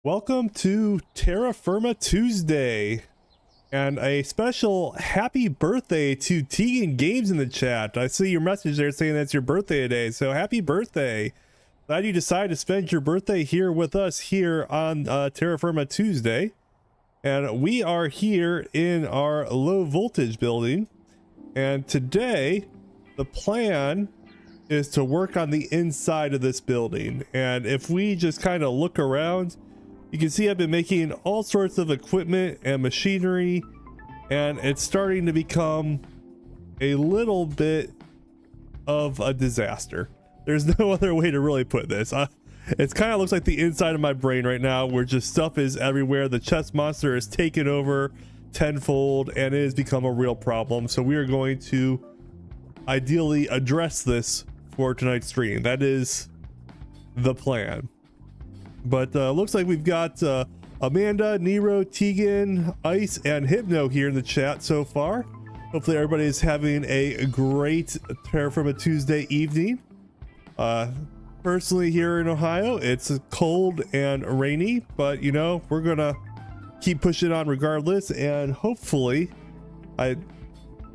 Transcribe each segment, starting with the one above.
Welcome to Terrafirma Tuesday, and a special happy birthday to Tegan Games in the chat. I see your message there saying that's your birthday today, so happy birthday. Glad you decided to spend your birthday here with us here on Terrafirma Tuesday. And we are here in our low voltage building, and today the plan is to work on the inside of this building. And if we just kind of look around, you can see I've been making all sorts of equipment and machinery, and it's starting to become a little bit of a disaster. There's no other way to really put this. It kind of looks like the inside of my brain right now, where just stuff is everywhere. The chest monster is taken over tenfold, and it has become a real problem. So we are going to ideally address this for tonight's stream. That is the plan. But looks like we've got Amanda, Nero, Tegan, Ice, and Hypno here in the chat so far. Hopefully everybody is having a great Terrafirma Tuesday evening. Personally, here in Ohio, it's cold and rainy, but you know, we're gonna keep pushing on regardless, and hopefully, I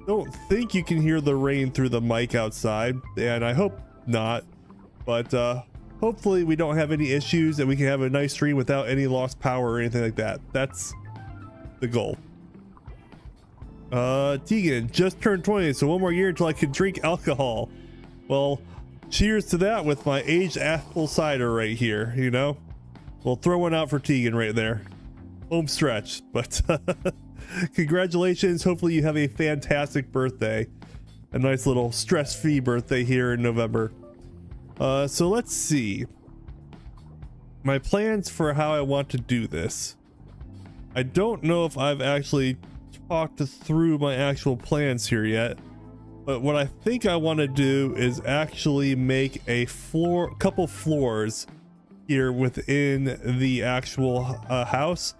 don't think you can hear the rain through the mic outside, and I hope not, but hopefully we don't have any issues and we can have a nice stream without any lost power or anything like that. That's the goal. Tegan just turned 20, so one more year until I can drink alcohol. Well, cheers to that with my aged apple cider right here, you know? We'll throw one out for Tegan right there. Home stretch, but congratulations. Hopefully you have a fantastic birthday. A nice little stress-free birthday here in November. So let's see. My plans for how I want to do this. I don't know if I've actually talked through my actual plans here yet, but what I think I want to do is actually make a couple floors here within the actual house.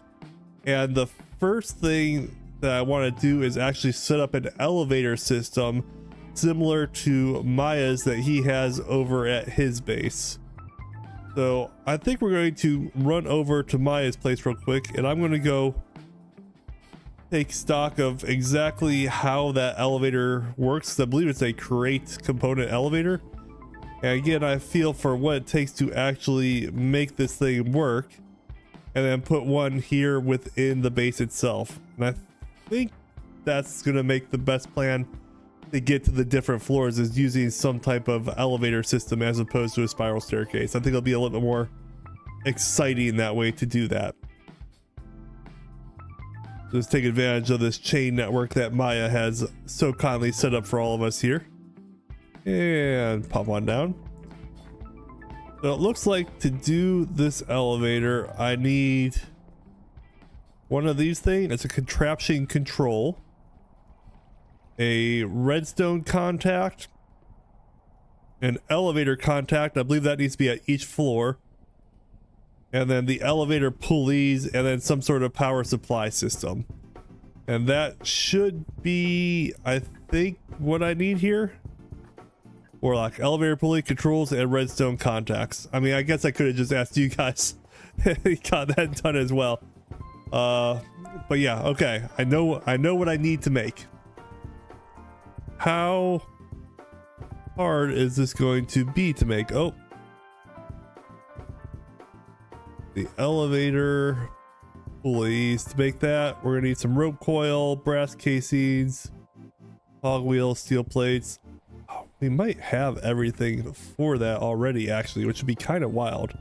And the first thing that I want to do is actually set up an elevator system similar to Maya's that he has over at his base. So I think we're going to run over to Maya's place real quick, and I'm going to go take stock of exactly how that elevator works. I believe it's a crate component elevator, and again, I feel for what it takes to actually make this thing work, and then put one here within the base itself. And I think that's going to make the best plan to get to the different floors, is using some type of elevator system as opposed to a spiral staircase. I think it'll be a little bit more exciting that way to do that. Just take advantage of this chain network that Maya has so kindly set up for all of us here. And pop on down. So it looks like to do this elevator, I need one of these things. It's a contraption control, a redstone contact, an elevator contact. I believe that needs to be at each floor, and then the elevator pulleys, and then some sort of power supply system. And that should be, I think, what I need here. Or like elevator pulley controls and redstone contacts. I mean, I guess I could have just asked you guys. Got that done as well. But yeah, okay. I know what I need to make. How hard is this going to be to make? Oh, the elevator pulleys. To make that, we're gonna need some rope coil, brass casings, hog wheels, steel plates. Oh, we might have everything for that already, actually, which would be kind of wild.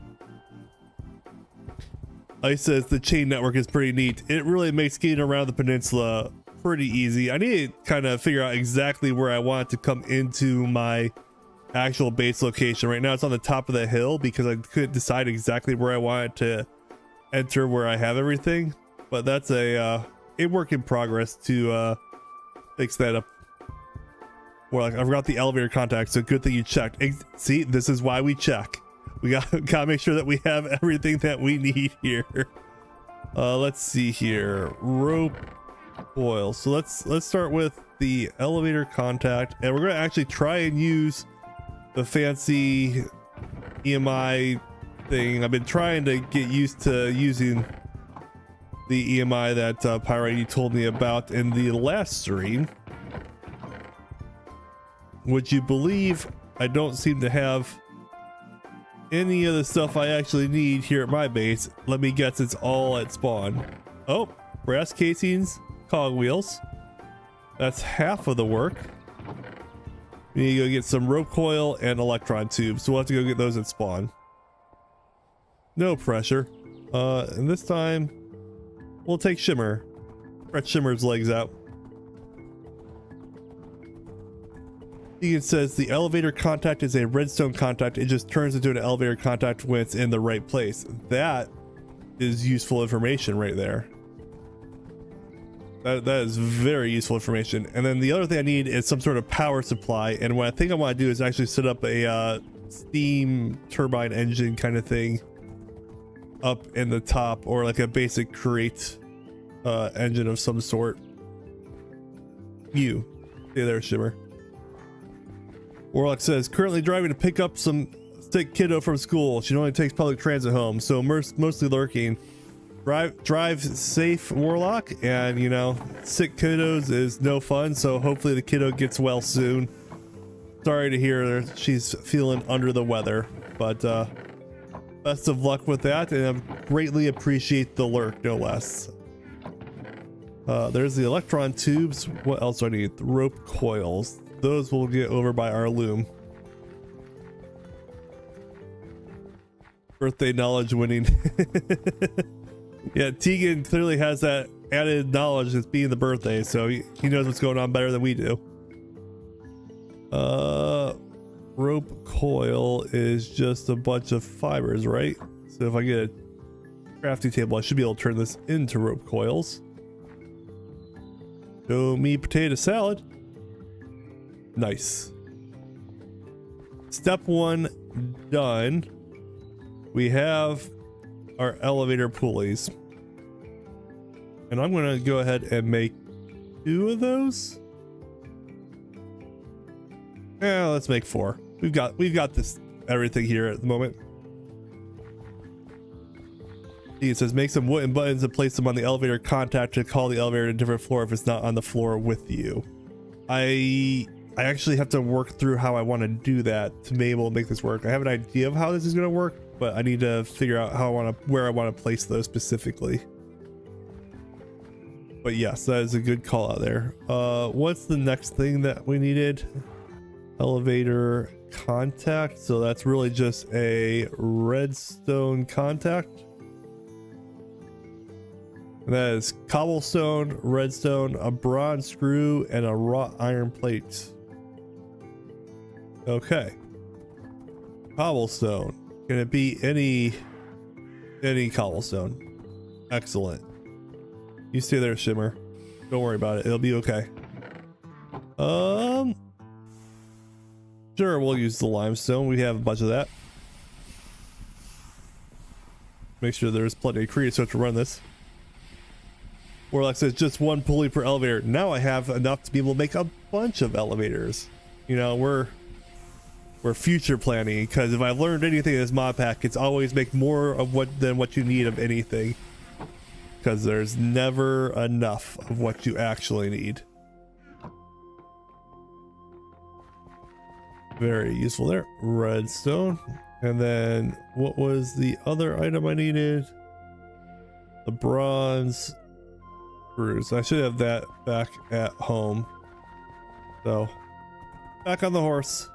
Ice says the chain network is pretty neat. It really makes getting around the peninsula pretty easy. I need to kind of figure out exactly where I want it to come into my actual base location. Right now it's on the top of the hill because I couldn't decide exactly where I wanted to enter where I have everything, but that's a work in progress to fix that up. Or like, I forgot the elevator contact, so good thing you checked. See, this is why we check. We gotta make sure that we have everything that we need here. Let's see here. Rope coil. So let's start with the elevator contact, and we're gonna actually try and use the fancy EMI thing. I've been trying to get used to using the EMI that Pirate told me about in the last stream. Would you believe I don't seem to have any of the stuff I actually need here at my base? Let me guess, it's all at spawn. Oh, brass casings, cogwheels. That's half of the work. We need to go get some rope coil and electron tubes, so we'll have to go get those at spawn. No pressure. And this time we'll take Shimmer. Stretch Shimmer's legs out. It says the elevator contact is a redstone contact. It just turns into an elevator contact when it's in the right place. That is useful information right there. That is very useful information. And then the other thing I need is some sort of power supply. And what I think I want to do is actually set up a steam turbine engine kind of thing up in the top, or like a basic crate engine of some sort. You stay there, Shimmer. Warlock says currently driving to pick up some sick kiddo from school. She only takes public transit home, so mostly lurking. Drive safe, Warlock, and you know, sick kiddos is no fun, so hopefully the kiddo gets well soon. Sorry to hear she's feeling under the weather, but best of luck with that, and I greatly appreciate the lurk, no less. There's the electron tubes. What else do I need? The rope coils. Those will get over by our loom. Birthday knowledge winning. Yeah, Tegan clearly has that added knowledge as being the birthday, so he knows what's going on better than we do. Rope coil is just a bunch of fibers, right? So if I get a crafting table, I should be able to turn this into rope coils. Show me potato salad. Nice. Step 1 done. We have our elevator pulleys, and I'm gonna go ahead and make 2 of those. Yeah, let's make 4. We've got this everything here at the moment. It says make some wooden buttons and place them on the elevator contact to call the elevator to a different floor if it's not on the floor with you. I actually have to work through how I want to do that to be able to make this work. I have an idea of how this is going to work, but I need to figure out where I want to place those specifically. But yes, that is a good call out there. What's the next thing that we needed? Elevator contact. So that's really just a redstone contact. And that is cobblestone, redstone, a bronze screw, and a wrought iron plate. Okay. Cobblestone. Can it be any cobblestone? Excellent. You stay there, Shimmer. Don't worry about it. It'll be okay. Sure, we'll use the limestone. We have a bunch of that. Make sure there's plenty of creosote to run this. Warlock says just 1 pulley per elevator. Now I have enough to be able to make a bunch of elevators. You know, we're future planning, because if I've learned anything in this mod pack, it's always make more of than what you need of anything, because there's never enough of what you actually need. Very useful there. Redstone. And then what was the other item I needed? The bronze screws. I should have that back at home. So back on the horse.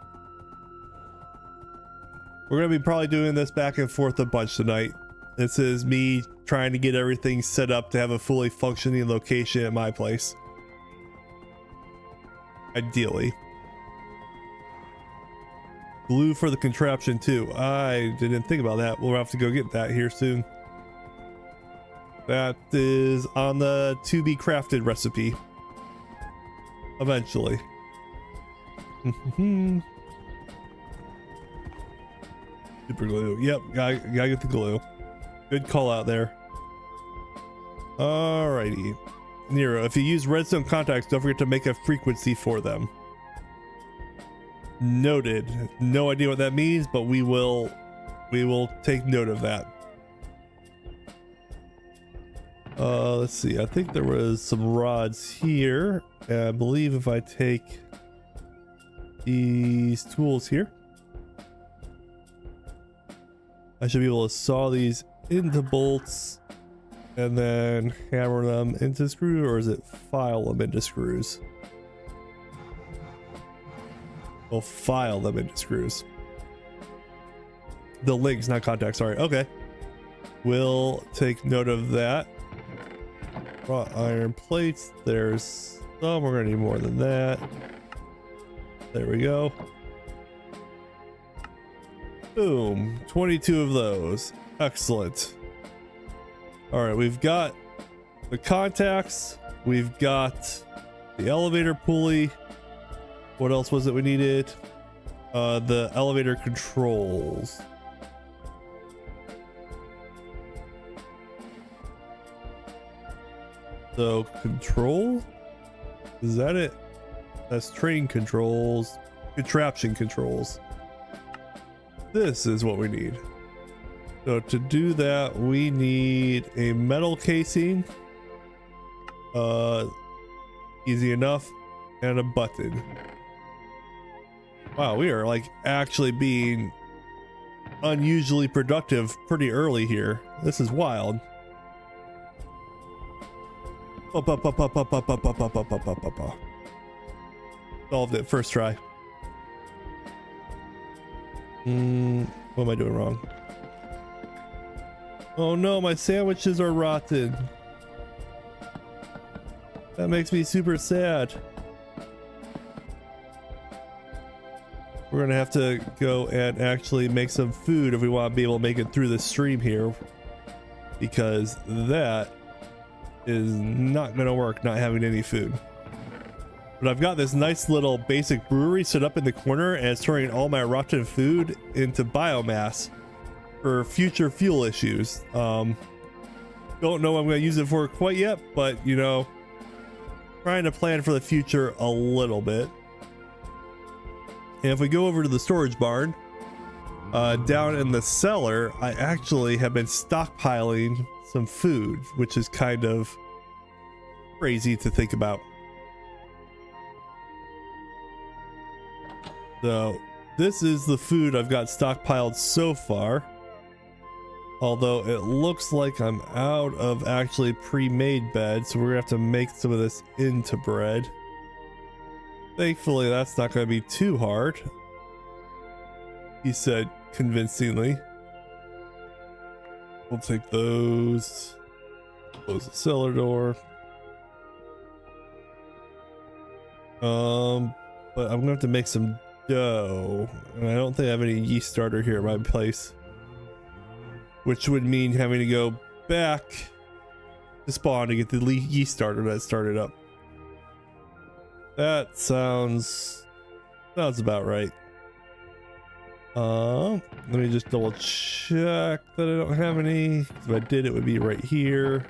We're gonna be probably doing this back and forth a bunch tonight. This is me trying to get everything set up to have a fully functioning location at my place. Ideally. Glue for the contraption too. I didn't think about that. We'll have to go get that here soon. That is on the to be crafted recipe. Eventually. Super glue. Yep, gotta get the glue. Good call out there. Alrighty. Nero, if you use redstone contacts, don't forget to make a frequency for them. Noted. No idea what that means, but we will We will take note of that. Let's see. I think there was some rods here. And I believe if I take these tools here, I should be able to saw these into bolts and then hammer them into screws, or is it file them into screws? We'll file them into screws. The links, not contacts, sorry. Okay. We'll take note of that. Wrought iron plates. There's some. We're going to need more than that. There we go. Boom. 22 of those. Excellent. All right. We've got the contacts. We've got the elevator pulley. What else was it we needed? The elevator controls. So control, is that it? That's train controls, contraption controls. This is what we need. So to do that, we need a metal casing, easy enough, and a button. Wow, we are like actually being unusually productive pretty early here. This is wild. Solved it first try. What am I doing wrong? Oh no, my sandwiches are rotten. That makes me super sad. We're gonna have to go and actually make some food if we want to be able to make it through the stream here, because that is not gonna work not having any food. But I've got this nice little basic brewery set up in the corner, and it's turning all my rotten food into biomass for future fuel issues. Don't know what I'm gonna use it for quite yet, but you know, trying to plan for the future a little bit. And if we go over to the storage barn, down in the cellar, I actually have been stockpiling some food, which is kind of crazy to think about. So this is the food I've got stockpiled so far, although it looks like I'm out of actually pre-made bed, so we're gonna have to make some of this into bread. Thankfully that's not going to be too hard, he said convincingly. We'll take those, close the cellar door. But I'm gonna have to make some dough, and I don't think I have any yeast starter here at my place, which would mean having to go back to spawn to get the yeast starter that started up. That sounds about right. Let me just double check that I don't have any. If I did, it would be right here.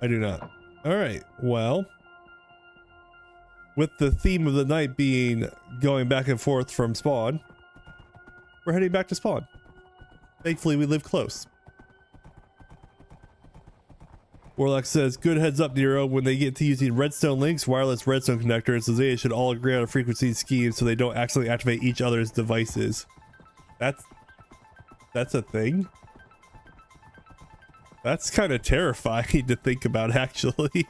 I do not. All right, well, with the theme of the night being going back and forth from spawn, we're heading back to spawn. Thankfully we live close. Warlock says, good heads up, Nero, when they get to using redstone links, wireless redstone connectors, so they should all agree on a frequency scheme so they don't accidentally activate each other's devices. That's a thing? That's kind of terrifying to think about, actually.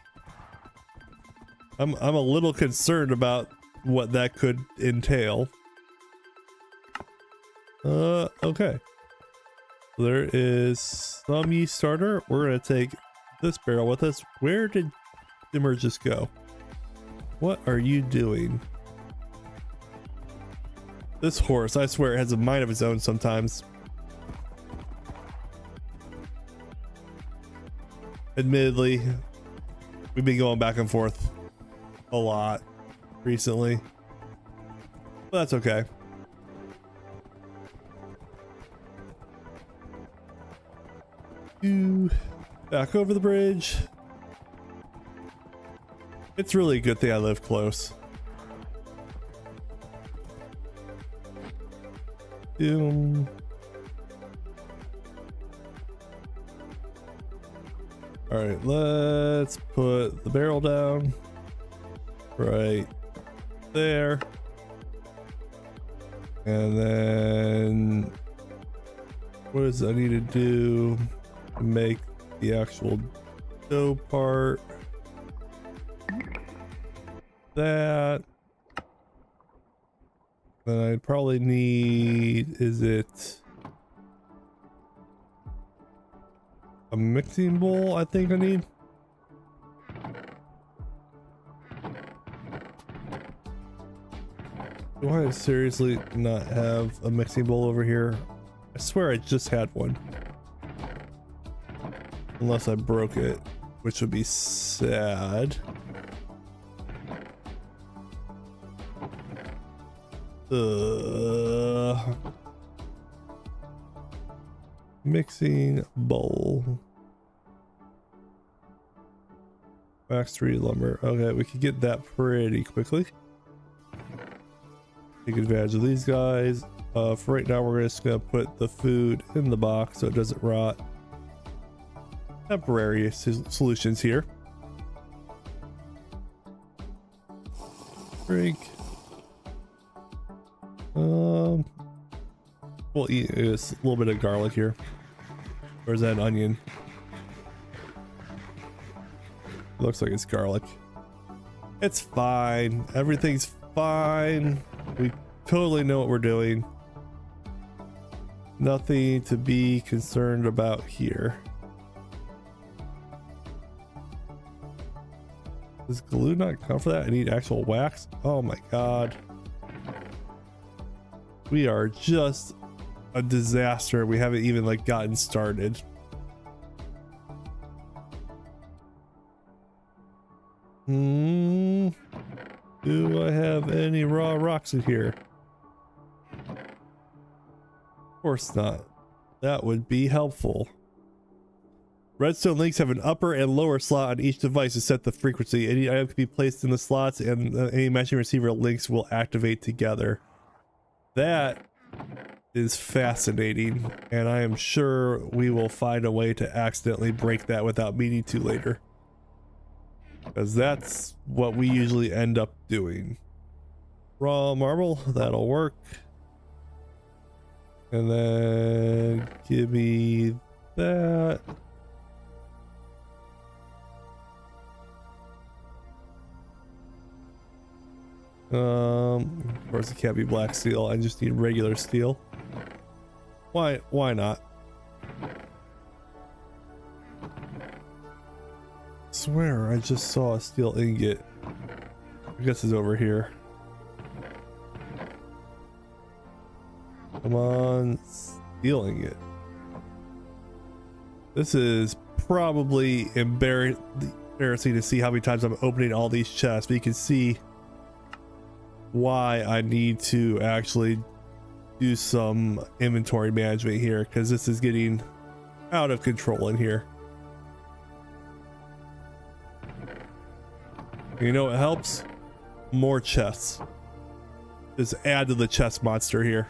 I'm a little concerned about what that could entail. Okay. There is some yeast starter. We're gonna take this barrel with us. Where did Dimmer just go? What are you doing? This horse, I swear, it has a mind of its own sometimes. Admittedly, we've been going back and forth a lot recently, but that's okay. Back over the bridge. It's really a good thing I live close. Doom. All right, let's put the barrel down right there. And then what does I need to do to make the actual dough part? That. Then I'd probably need, is it a mixing bowl? I think I need. Do I seriously not have a mixing bowl over here? I swear I just had one. Unless I broke it, which would be sad. Mixing bowl. Max 3 lumber. Okay, we can get that pretty quickly. Take advantage of these guys. For right now, we're just gonna put the food in the box so it doesn't rot. Temporary solutions here. Drink. We'll eat a little bit of garlic here. Or is that an onion? Looks like it's garlic. It's fine. Everything's fine. We totally know what we're doing. Nothing to be concerned about here. Does glue not come for that? I need actual wax. Oh my god. We are just a disaster. We haven't even like gotten started. Do I have any raw rocks in here? Of course not. That would be helpful. Redstone links have an upper and lower slot on each device to set the frequency. Any item can be placed in the slots and any matching receiver links will activate together. That is fascinating, and I am sure we will find a way to accidentally break that without meaning to later. Because that's what we usually end up doing. Raw marble, that'll work. And then give me that. Of course it can't be black steel. I just need regular steel. Why not? Swear I just saw a steel ingot. I guess it's over here. Come on, steel ingot. This is probably embarrassing to see how many times I'm opening all these chests, but you can see why I need to actually do some inventory management here, because this is getting out of control in here. You know what helps? More chests. Just add to the chest monster here.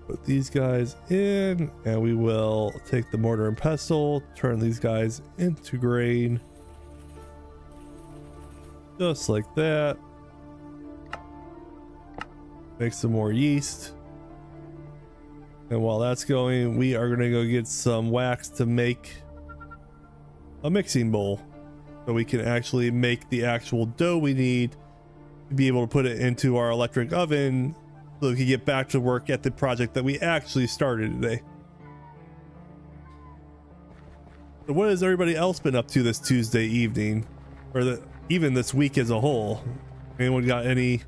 Put these guys in, and we will take the mortar and pestle, turn these guys into grain. Just like that. Make some more yeast. And while that's going, we are gonna go get some wax to make a mixing bowl, so we can actually make the actual dough we need to be able to put it into our electric oven so we can get back to work at the project that we actually started today. So what has everybody else been up to this Tuesday evening, or even this week as a whole? Anyone got any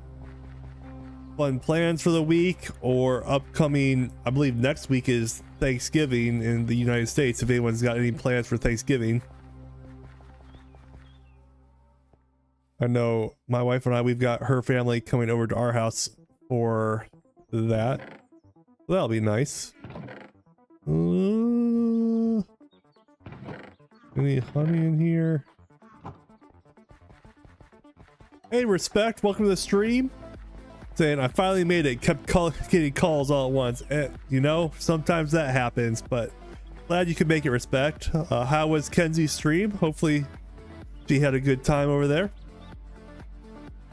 fun plans for the week or upcoming? I believe next week is Thanksgiving in the United States. If anyone's got any plans for Thanksgiving. I know my wife and I, we've got her family coming over to our house for that. That'll be nice. Any honey in here? Hey, Respect, welcome to the stream. saying I finally made it, kept getting calls all at once. You know, sometimes that happens, but glad you could make it. Respect. How was Kenzie's stream? Hopefully she had a good time over there.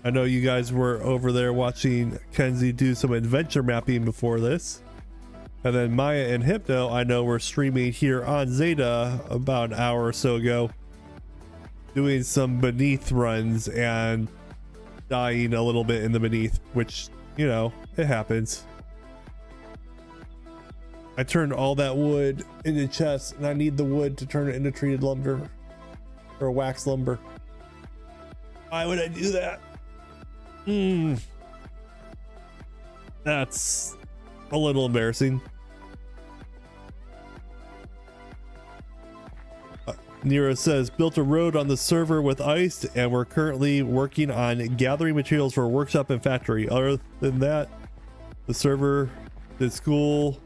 I know you guys were over there watching Kenzie do some adventure mapping before this. And then Maya and Hypno, I know, were streaming here on Zeta about an hour or so ago, doing some beneath runs and dying a little bit in the beneath, which, you know, it happens. I turned all that wood into chests, and I need the wood to turn it into treated lumber or wax lumber. Why would I do that? That's a little embarrassing. Nero says, built a road on the server with ice, and we're currently working on gathering materials for a workshop and factory. Other than that, the server, the school.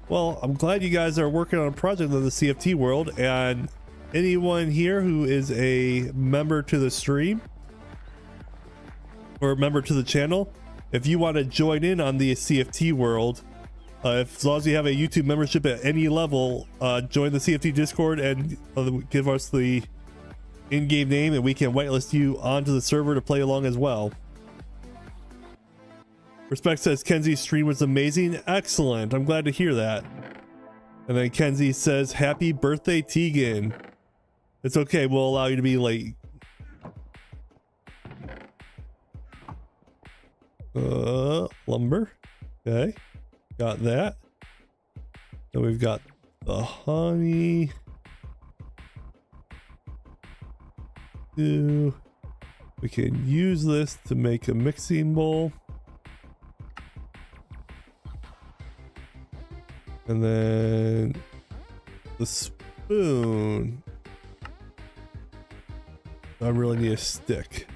Well, I'm glad you guys are working on a project in the CFT world, and anyone here who is a member to the stream or a member to the channel, if you want to join in on the CFT world, as long as you have a YouTube membership at any level, join the CFT Discord and give us the in-game name, and we can whitelist you onto the server to play along as well. Respect says Kenzie's stream was amazing. Excellent. I'm glad to hear that. And then Kenzie says, happy birthday, Tegan. It's okay. We'll allow you to be late. Lumber. Okay. Got that. Then we've got the honey. We can use this to make a mixing bowl. And then the spoon. I really need a stick.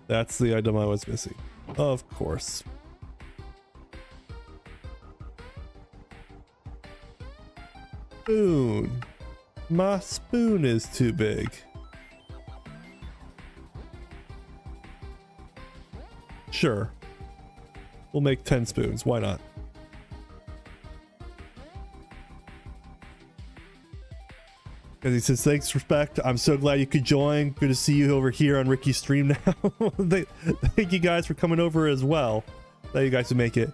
That's the item I was missing. Of course. Spoon. My spoon is too big. Sure. We'll make 10 spoons. Why not? And he says, thanks, Respect. I'm so glad you could join. Good to see you over here on Ricky's stream now. Thank you guys for coming over as well. Glad you guys to make it.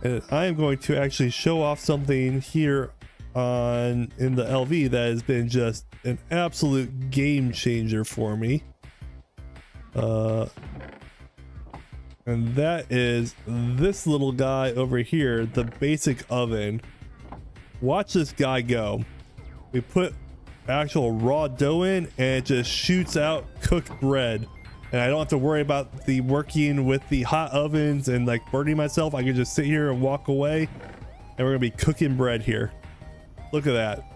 And I am going to actually show off something here in the LV that has been just an absolute game changer for me. And that is this little guy over here, the basic oven. Watch this guy go. We put actual raw dough in, and it just shoots out cooked bread, and I don't have to worry about the working with the hot ovens and like burning myself. I can just sit here and walk away, and we're gonna be cooking bread here. Look at that,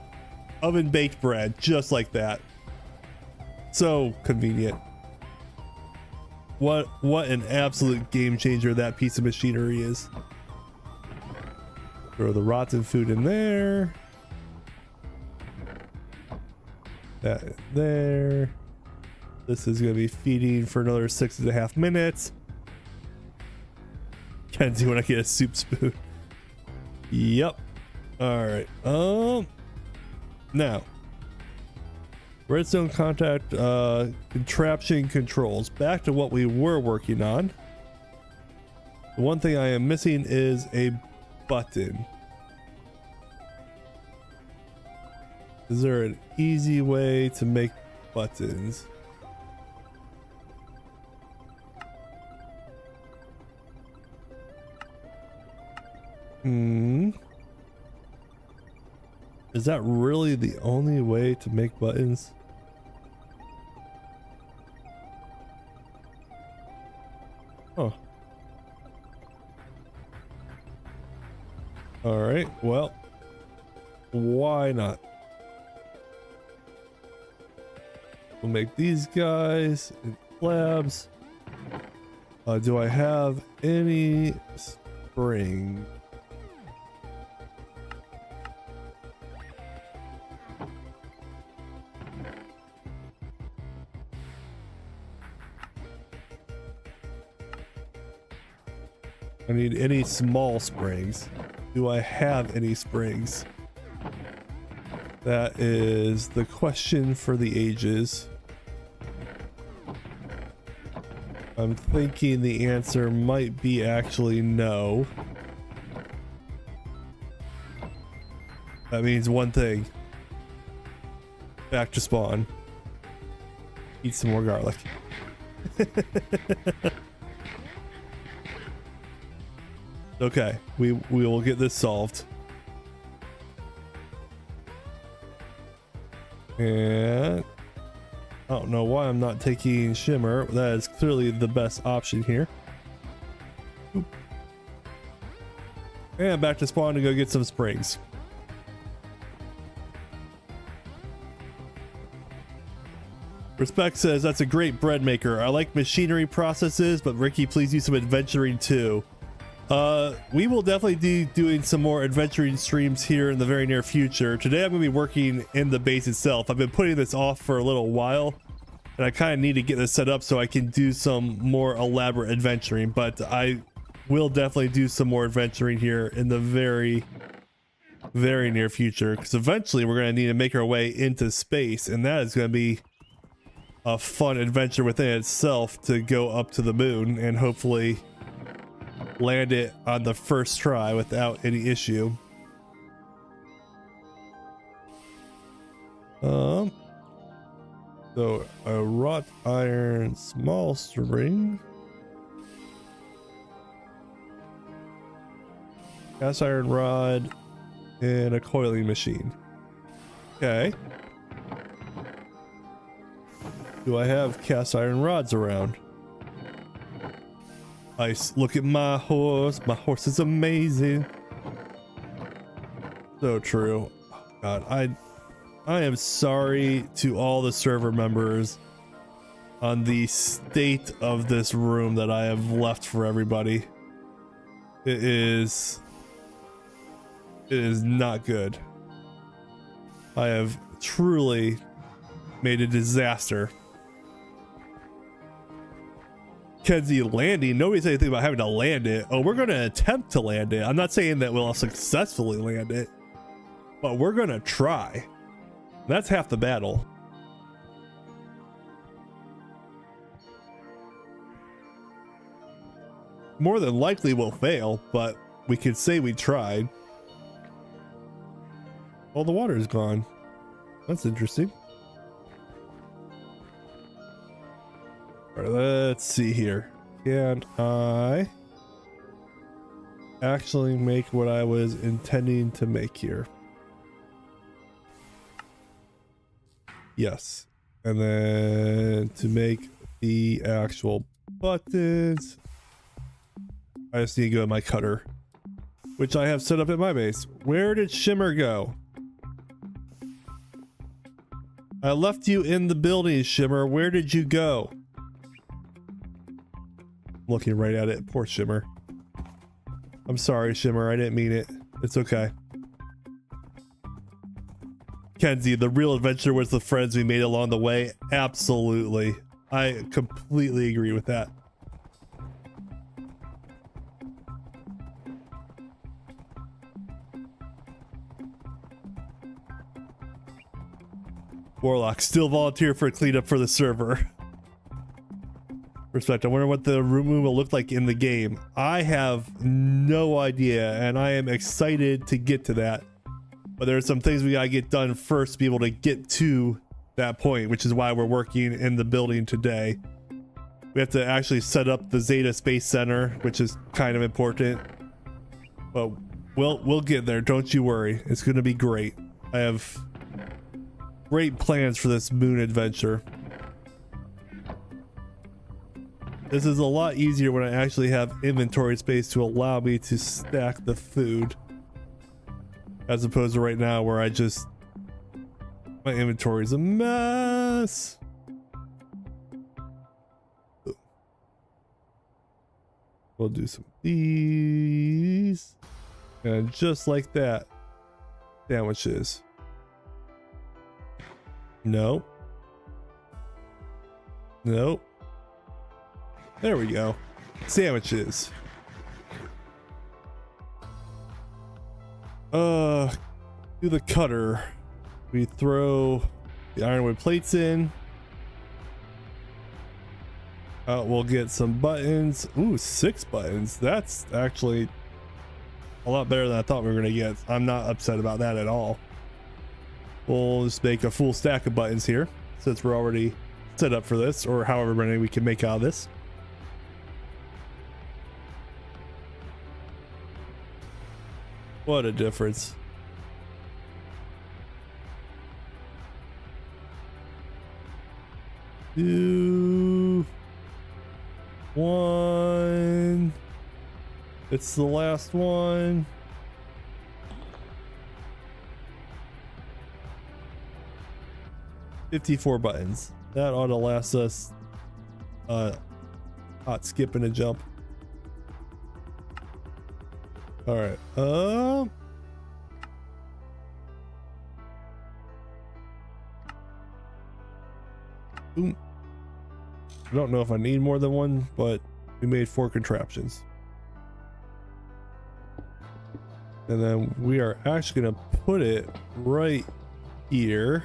oven baked bread, just like that. So convenient. What an absolute game changer that piece of machinery is. Throw the rotten food in there. That there. This is going to be feeding for another 6.5 minutes. Kenzie, when I get a soup spoon. Yep. All right. Now, redstone contact contraption controls. Back to what we were working on. The one thing I am missing is a button. Is there an easy way to make buttons? Is that really the only way to make buttons? Huh. All right, well, why not? We'll make these guys in slabs. Do I have any spring? I need any small springs. Do I have any springs? That is the question for the ages. I'm thinking the answer might be actually no. That means one thing. Back to spawn. Eat some more garlic. Okay, we will get this solved. And I don't know why I'm not taking shimmer. That is clearly the best option here. Oop. And back to spawn to go get some springs. Respect says, that's a great bread maker. I like machinery processes, but Ricky, please do some adventuring too. We will definitely be doing some more adventuring streams here in the very near future. Today I'm going to be working in the base itself. I've been putting this off for a little while, and I kind of need to get this set up so I can do some more elaborate adventuring, but I will definitely do some more adventuring here in the very near future, because eventually we're going to need to make our way into space, and that is going to be a fun adventure within itself to go up to the moon and hopefully land it on the first try without any issue. So a wrought iron small string, cast iron rod, and a coiling machine. Okay. Do I have cast iron rods around? Nice. Look at my horse. My horse is amazing. So true. God, I am sorry to all the server members on the state of this room that I have left for everybody. It is not good. I have truly made a disaster. Kenzie, landing. Nobody said anything about having to land it. Oh, we're going to attempt to land it. I'm not saying that we'll successfully land it, but we're going to try. That's half the battle. More than likely we'll fail, but we could say we tried. All the water is gone. That's interesting. All right, let's see here. Can I actually make what I was intending to make here? Yes. And then to make the actual buttons, I just need to go to my cutter, which I have set up at my base. Where did Shimmer go? I left you in the building, Shimmer. Where did you go? Looking right at it. Poor Shimmer. I'm sorry, Shimmer. I didn't mean it. It's okay. Kenzie, the real adventure was the friends we made along the way. Absolutely. I completely agree with that. Warlock, still volunteer for a cleanup for the server. Respect. I wonder what the room will look like in the game. I have no idea, and I am excited to get to that. But there are some things we gotta get done first to be able to get to that point, which is why we're working in the building today. We have to actually set up the Zeta Space Center, which is kind of important. But we'll get there. Don't you worry. It's gonna be great. I have great plans for this moon adventure. This is a lot easier when I actually have inventory space to allow me to stack the food, as opposed to right now where my inventory is a mess. We'll do some of these, and just like that, sandwiches. Nope. Nope. There we go. Sandwiches. Do the cutter. We throw the ironwood plates in. We'll get some buttons. Ooh, 6 buttons. That's actually a lot better than I thought we were gonna get. I'm not upset about that at all. We'll just make a full stack of buttons here since we're already set up for this, or however many we can make out of this. What a difference. Two, one. It's the last one. $54 buttons. That ought to last us hot skip and a jump. All right. Boom. I don't know if I need more than one, but we made 4 contraptions. And then we are actually going to put it right here.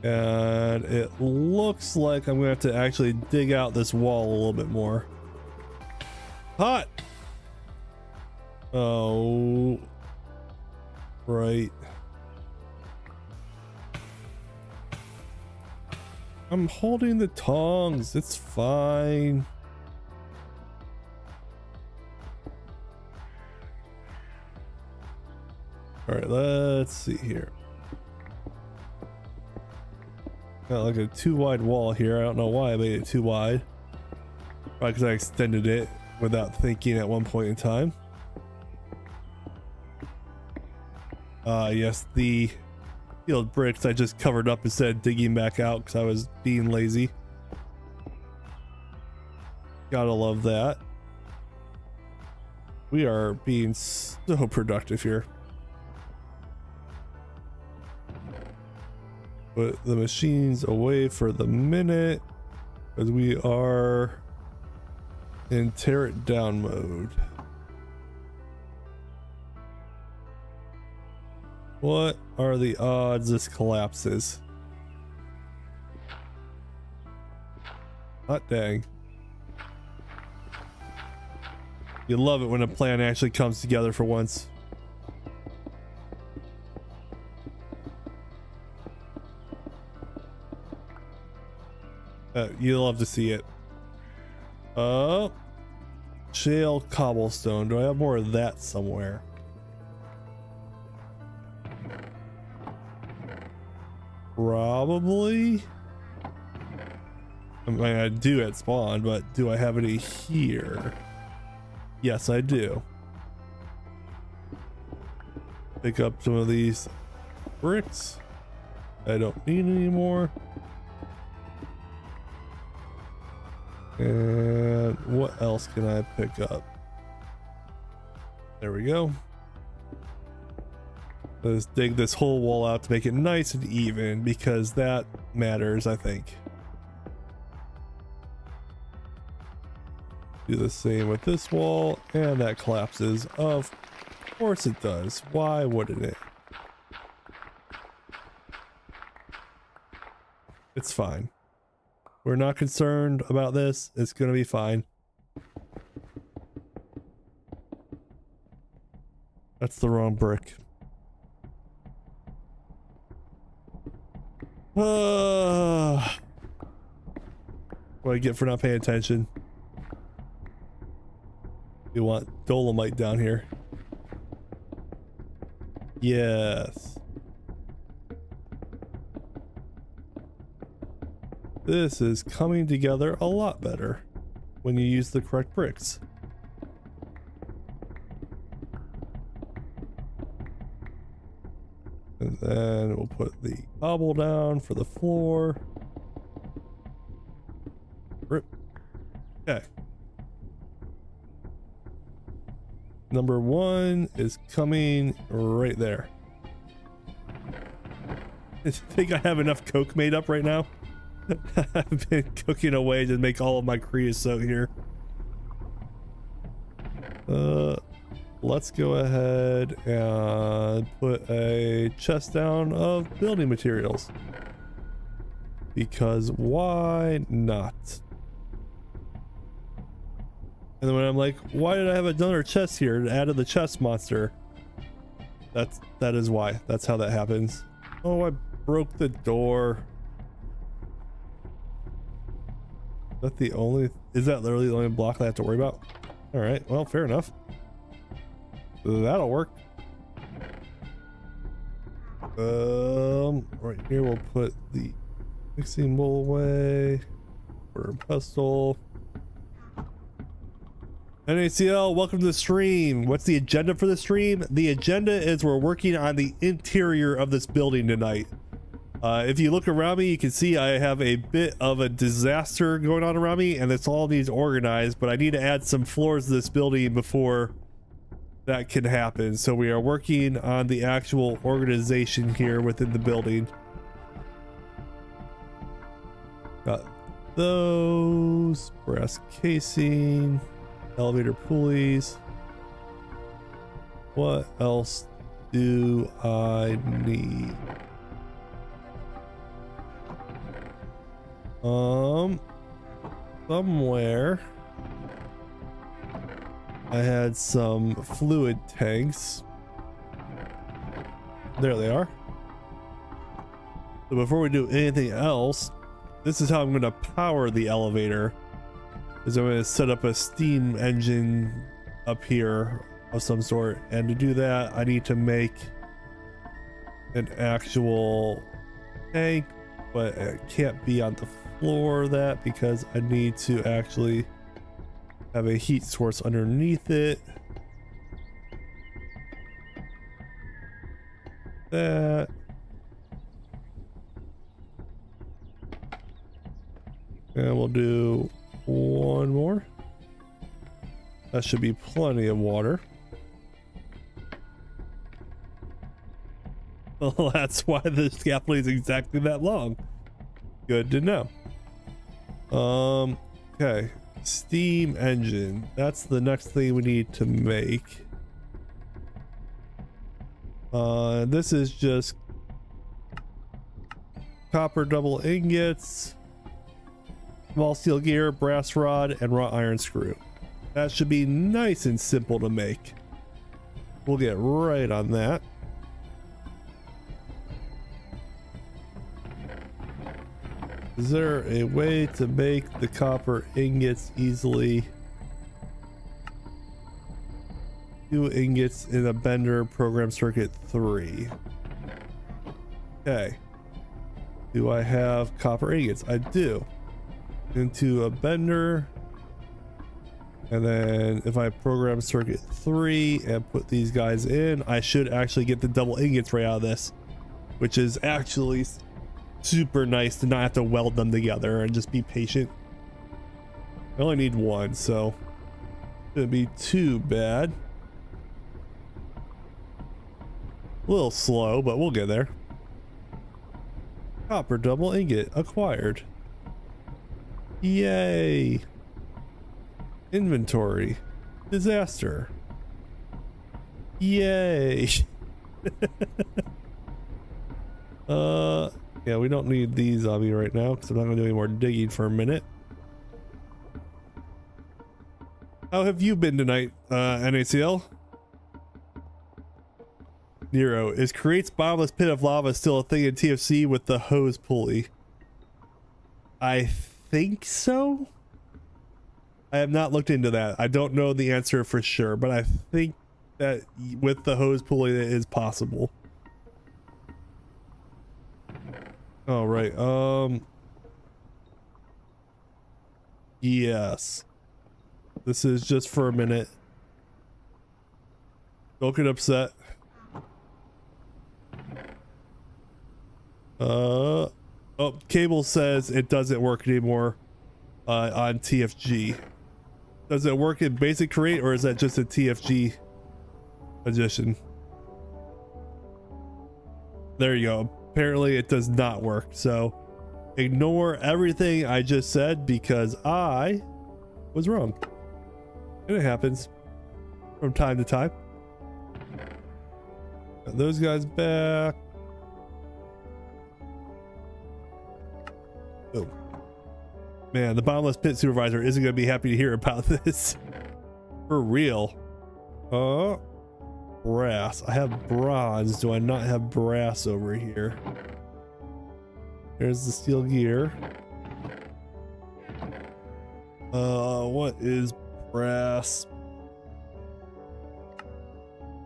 And it looks like I'm going to have to actually dig out this wall a little bit more. Hot! Oh. Right. I'm holding the tongs. It's fine. All right, let's see here. Got like a too wide wall here. I don't know why I made it too wide. Probably because I extended it without thinking at one point in time. Yes, the field bricks I just covered up instead of digging back out because I was being lazy. Gotta love that. We are being so productive here. Put the machines away for the minute because we are in tear it down mode. What are the odds this collapses? Hot dang. You love it when a plan actually comes together for once. You love to see it. Oh, shale cobblestone. Do I have more of that somewhere? Probably. I mean, I do at spawn, but do I have any here? Yes, I do. Pick up some of these bricks. I don't need any more. And what else can I pick up? There we go. Let's dig this whole wall out to make it nice and even because that matters, I think. Do the same with this wall, and that collapses. Of course it does. Why wouldn't it? It's fine. We're not concerned about this. It's gonna be fine. That's the wrong brick. What do I get for not paying attention? You want dolomite down here? Yes. This is coming together a lot better when you use the correct bricks. And then we'll put the cobble down for the floor. Rip. Okay. Number 1 is coming right there. I think I have enough coke made up right now. I've been cooking away to make all of my creosote here. Let's go ahead and put a chest down of building materials. Because why not? And then when I'm like, why did I have another chest here to add to the chest monster? That is why. That's how that happens. Oh, I broke the door. Is that literally the only block that I have to worry about? All right, well, fair enough. That'll work. Right here we'll put the mixing bowl away. Or pestle. NACL, welcome to the stream. What's the agenda for the stream? The agenda is we're working on the interior of this building tonight. If you look around me, you can see I have a bit of a disaster going on around me, and it's all needs organized, but I need to add some floors to this building before that can happen. So we are working on the actual organization here within the building. Got those, brass casing, elevator pulleys. What else do I need? Somewhere I had some fluid tanks. There they are. So before we do anything else, this is how I'm going to power the elevator. Is I'm going to set up a steam engine up here of some sort, and to do that I need to make an actual tank, but it can't be on the floor of that because I need to actually have a heat source underneath it. That. And we'll do one more. That should be plenty of water. Well, that's why the scaffolding is exactly that long. Good to know. Okay. Steam engine. That's the next thing we need to make. This is just copper double ingots, small steel gear, brass rod, and wrought iron screw. That should be nice and simple to make. We'll get right on that. Is there a way to make the copper ingots easily? 2 ingots in a bender, program circuit 3. Okay. Do I have copper ingots? I do. Into a bender. And then if I program circuit 3 and put these guys in, I should actually get the double ingots right out of this, which is actually super nice to not have to weld them together and just be patient. I only need 1, so it shouldn't be too bad. A little slow, but we'll get there. Copper double ingot acquired. Yay. Inventory. Disaster. Yay. Yeah, we don't need these on me right now because I'm not going to do any more digging for a minute. How have you been tonight, NACL? Nero, is creates bottomless pit of lava still a thing in TFC with the hose pulley? I think so. I have not looked into that. I don't know the answer for sure, but I think that with the hose pulley it is possible. All right. Yes. This is just for a minute. Don't get upset. Oh, Cable says it doesn't work anymore on TFG. Does it work in basic create, or is that just a TFG edition? There you go. Apparently it does not work, so ignore everything I just said because I was wrong. And it happens. from time to time. Got those guys back. Oh. Man, the bottomless pit supervisor isn't going to be happy to hear about this. For real. Brass. I have bronze. Do I not have brass over here? There's the steel gear. What is brass?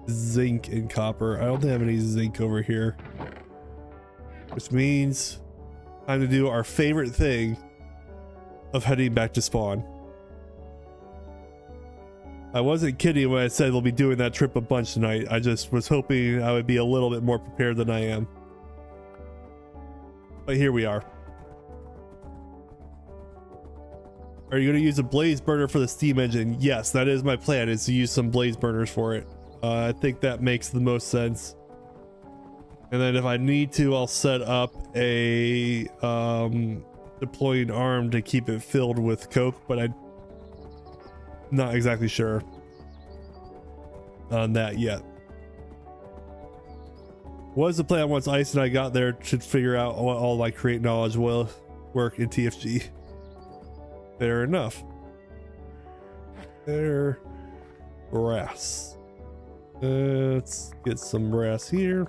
Zinc and copper. I don't think I have any zinc over here. Which means time to do our favorite thing of heading back to spawn. I wasn't kidding when I said we'll be doing that trip a bunch tonight. I just was hoping I would be a little bit more prepared than I am. But here we are. Are you going to use a blaze burner for the steam engine? Yes, that is my plan, is to use some blaze burners for it. I think that makes the most sense. And then if I need to, I'll set up a deploying arm to keep it filled with coke, but I'm not exactly sure on that yet. Was the plan once Ice and I got there to figure out what all my create knowledge will work in TFG. Fair enough. There. Brass. Let's get some brass here.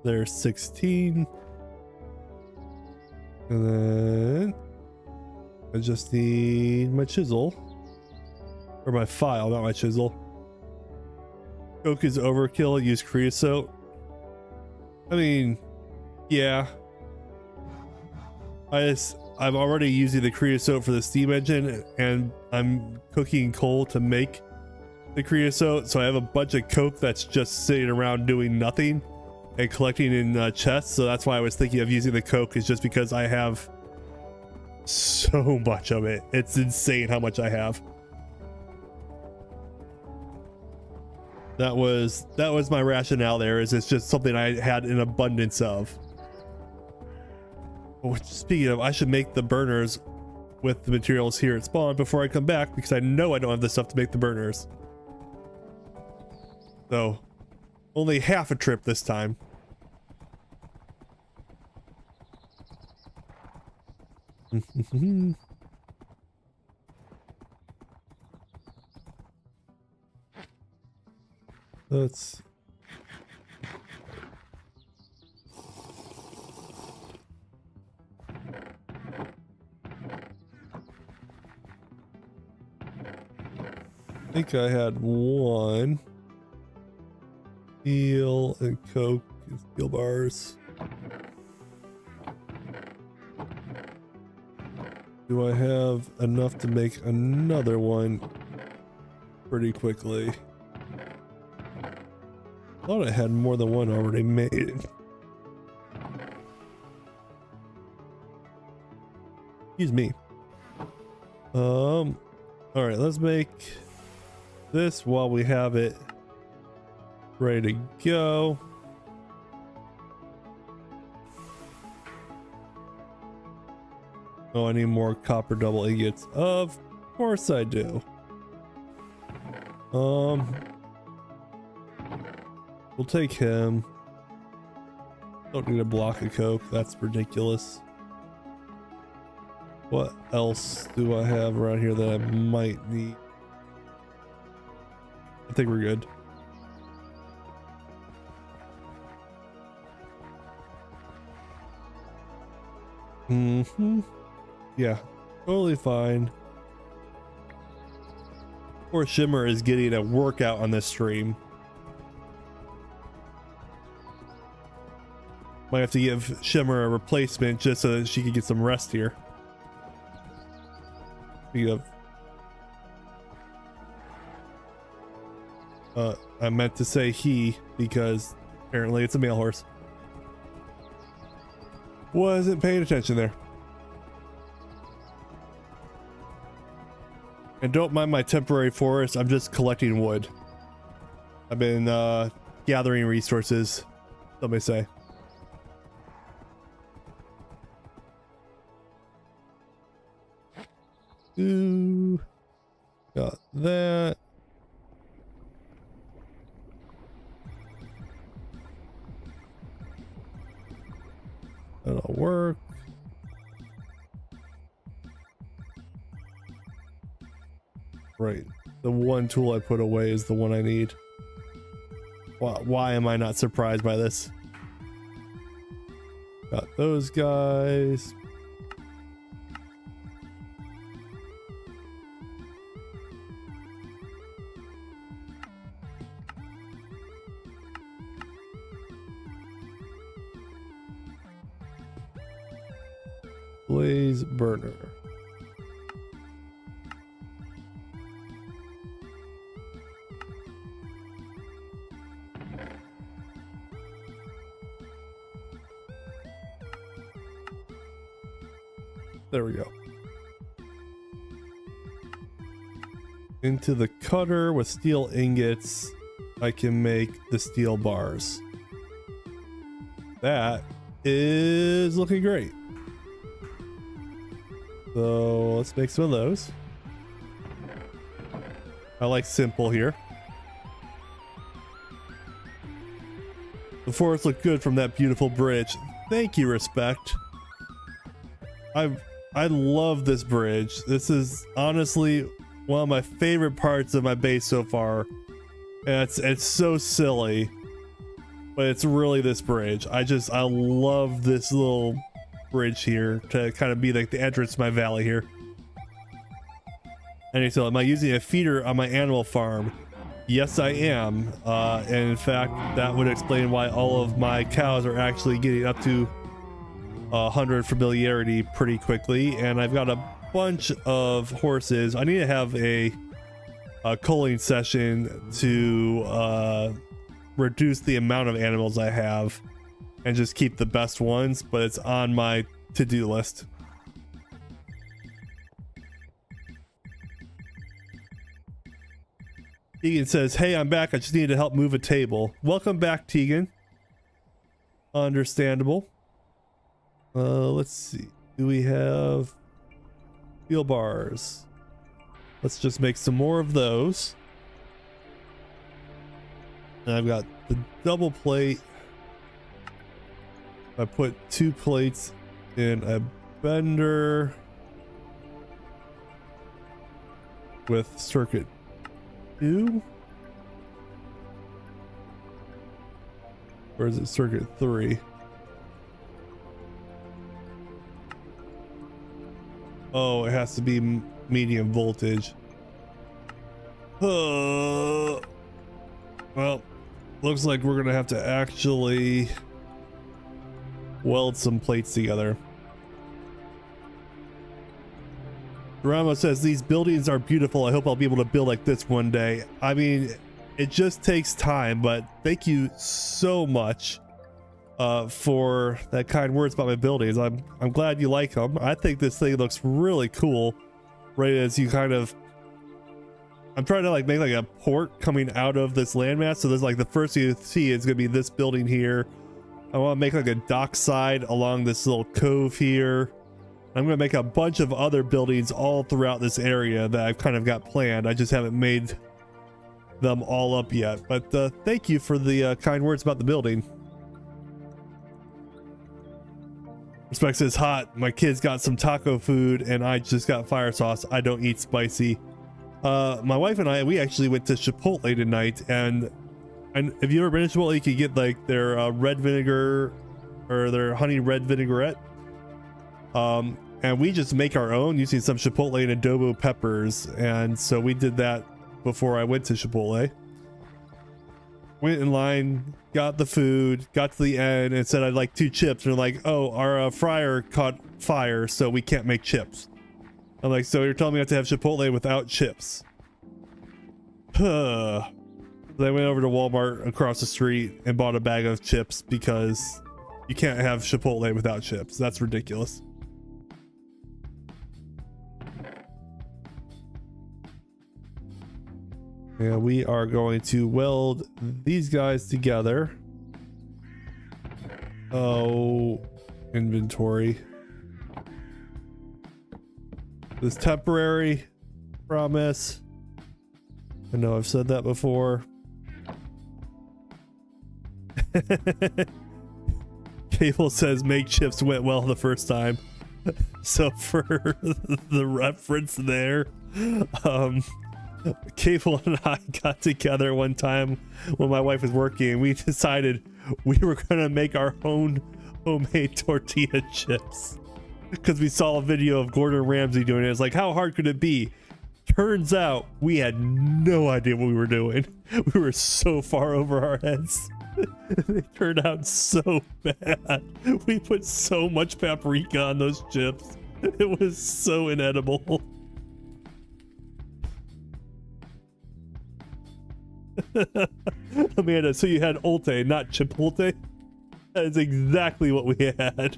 There's 16. And then I just need my chisel. Or my file, not my chisel. Coke is overkill, use creosote. I mean, yeah. I'm already using the creosote for the steam engine, and I'm cooking coal to make the creosote, so I have a bunch of coke that's just sitting around doing nothing and collecting in chests. So that's why I was thinking of using the coke, is just because I have so much of it. It's insane how much I have. That was my rationale there, is it's just something I had an abundance of. Speaking of, I should make the burners with the materials here at spawn before I come back, because I know I don't have the stuff to make the burners. So only half a trip this time. Let's I think I had one steel and coke and steel bars. Do I have enough to make another one pretty quickly? I thought I had more than one already made. Excuse me. All right, let's make this while we have it ready to go. Oh, I need more copper double ingots. Of course I do. We'll take him. Don't need a block of coke. That's ridiculous. What else do I have around here that I might need? I think we're good. Yeah, totally fine. Poor Shimmer is getting a workout on this stream. Might have to give Shimmer a replacement just so that she can get some rest here. Speaking of, I meant to say he, because apparently it's a male horse. Wasn't paying attention there. And don't mind my temporary forest, I'm just collecting wood. I've been gathering resources, some may say. Ooh. Got that. That'll work. Right. The one tool I put away is the one I need. Why am I not surprised by this? Got those guys. Blaze burner. There we go. Into the cutter with steel ingots, I can make the steel bars. That is looking great. So let's make some of those. I like simple here. The forest looked good from that beautiful bridge. Thank you, Respect. I love this bridge. This is honestly one of my favorite parts of my base so far. And it's so silly, but it's really this bridge. I love this little bridge here to kind of be like the entrance to my valley here. And so am I using a feeder on my animal farm? Yes, I am. And in fact, that would explain why all of my cows are actually getting up to 100 familiarity pretty quickly, and I've got a bunch of horses. I need to have a culling session to reduce the amount of animals I have and just keep the best ones, but it's on my to-do list. Tegan says, hey, I'm back. I just needed to help move a table. Welcome back, Tegan. Understandable. Let's see. Do we have steel bars? Let's just make some more of those. And I've got the double plate. I put 2 plates in a bender with circuit 2. Or is it circuit 3? Oh, it has to be medium voltage. Well, looks like we're gonna have to actually weld some plates together. Rama says, these buildings are beautiful. I hope I'll be able to build like this one day. I mean, it just takes time, but thank you so much for that kind words about my buildings. I'm glad you like them. I think this thing looks really cool. Right as you kind of, I'm trying to like make like a port coming out of this landmass. So there's like the first thing you see is gonna be this building here. I want to make like a dock side along this little cove here. I'm gonna make a bunch of other buildings all throughout this area that I've kind of got planned. I just haven't made them all up yet. But thank you for the kind words about the building. Respect says, hot. My kids got some taco food and I just got fire sauce. I don't eat spicy. My wife and I, we actually went to Chipotle tonight, and if you ever been to Chipotle, you could get like their red vinegar or their honey red vinaigrette. And we just make our own using some Chipotle and adobo peppers. And so we did that before I went to Chipotle. Went in line, got the food, got to the end and said I'd like 2 chips. And they're like, oh, our fryer caught fire, so we can't make chips. I'm like, so you're telling me I have to have Chipotle without chips? Then I went over to Walmart across the street and bought a bag of chips because you can't have Chipotle without chips. That's ridiculous. And we are going to weld these guys together. Oh, inventory. This temporary, promise. I know I've said that before. Cable says makeshifts went well the first time. So for the reference there, Cable and I got together one time when my wife was working. We decided we were gonna make our own homemade tortilla chips because we saw a video of Gordon Ramsay doing it. It's like, how hard could it be? Turns out we had no idea what we were doing. We were so far over our heads. They turned out so bad. We put so much paprika on those chips. It was so inedible. Amanda, so you had Olte, not Chipotle? That is exactly what we had.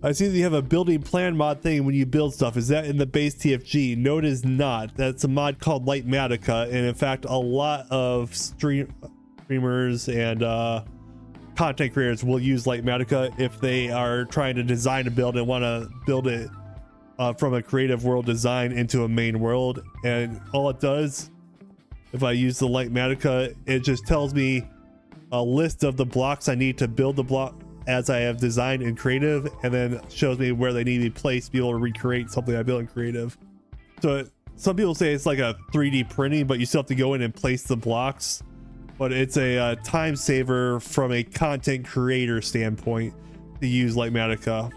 I see that you have a building plan mod thing when you build stuff. Is that in the base TFG? No, it is not. That's a mod called Lightmatica, and in fact, a lot of streamers and content creators will use Lightmatica if they are trying to design a build and want to build it from a creative world design into a main world. And all it does, if I use the Lightmatica, it just tells me a list of the blocks I need to build the block as I have designed in creative, and then shows me where they need to be placed to be able to recreate something I built in creative. So some people say it's like a 3D printing, but you still have to go in and place the blocks. But it's a time saver from a content creator standpoint to use Lightmatica.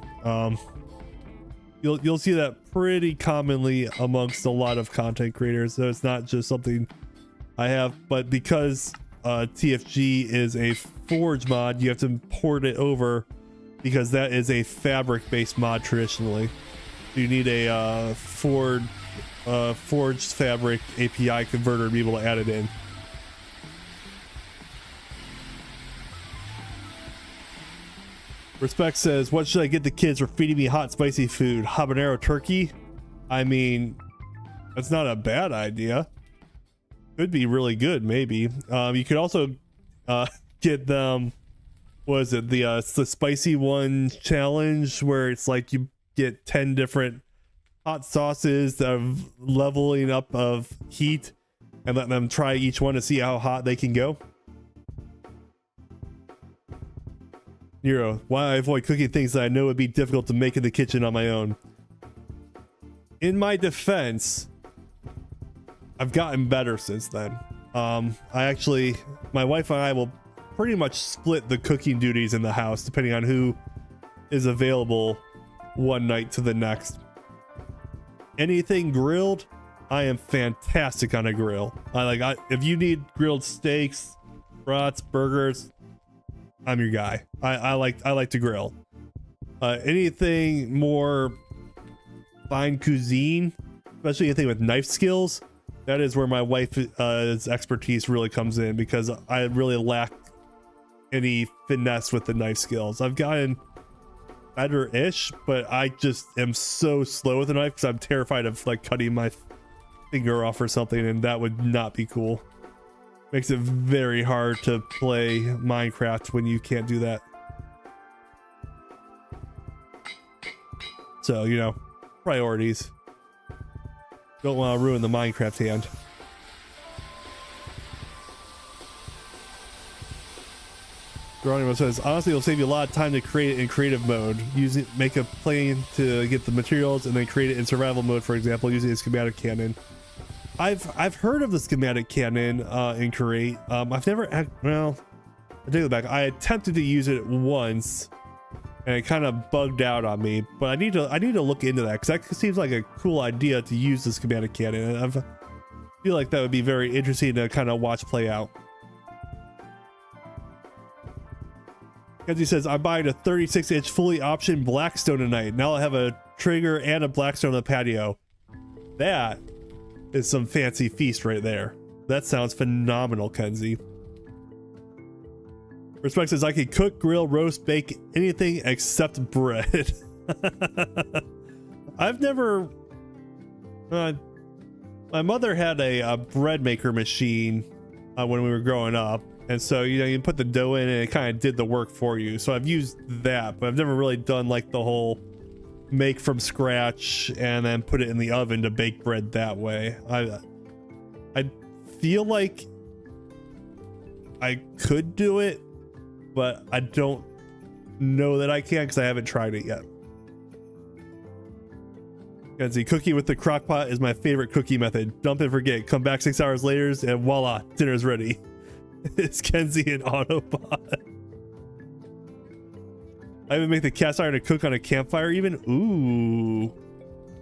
You'll see that pretty commonly amongst a lot of content creators. So it's not just something I have, but because TFG is a Forge mod, you have to port it over because that is a fabric based mod traditionally. You need a forged fabric API converter to be able to add it in. Respect says, what should I get the kids for feeding me hot spicy food? Habanero turkey? I mean, that's not a bad idea. Could be really good, maybe. You could also get them, what is it, the spicy one challenge, where it's like you get 10 different hot sauces of leveling up of heat and let them try each one to see how hot they can go. Nero, why I avoid cooking things that I know would be difficult to make in the kitchen on my own. In my defense, I've gotten better since then. My wife and I will pretty much split the cooking duties in the house depending on who is available one night to the next. Anything grilled, I am fantastic on a grill. If you need grilled steaks, brats, burgers, I'm your guy. I like to grill. Anything more fine cuisine, especially anything with knife skills, that is where my wife's expertise really comes in, because I really lack any finesse with the knife skills. I've gotten better-ish, but I just am so slow with a knife because I'm terrified of like cutting my finger off or something, and that would not be cool. Makes it very hard to play Minecraft when you can't do that. So, you know, priorities. Don't want to ruin the Minecraft hand. Geronimo says, honestly, it'll save you a lot of time to create it in creative mode. Make a plane to get the materials and then create it in survival mode, for example, using a schematic cannon. I've heard of the schematic cannon in Create. I've never, well, I take it back. I attempted to use it once and it kind of bugged out on me, but I need to look into that, because that seems like a cool idea to use the schematic cannon. And I feel like that would be very interesting to kind of watch play out. Kenzie says, I'm buying a 36-inch fully optioned Blackstone tonight. Now I'll have a trigger and a Blackstone on the patio. That is some fancy feast right there. That sounds phenomenal, Kenzie. Respect says, I can cook, grill, roast, bake anything except bread. I've never... my mother had a bread maker machine when we were growing up. And so, you know, you put the dough in and it kind of did the work for you. So I've used that, but I've never really done like the whole make from scratch and then put it in the oven to bake bread that way. I feel like I could do it, but I don't know that I can because I haven't tried it yet. Kenzie, cooking with the crock pot is my favorite cookie method. Dump and forget. Come back 6 hours later and voila, dinner's ready. It's Kenzie and Autobot. I even make the cast iron to cook on a campfire even. Ooh.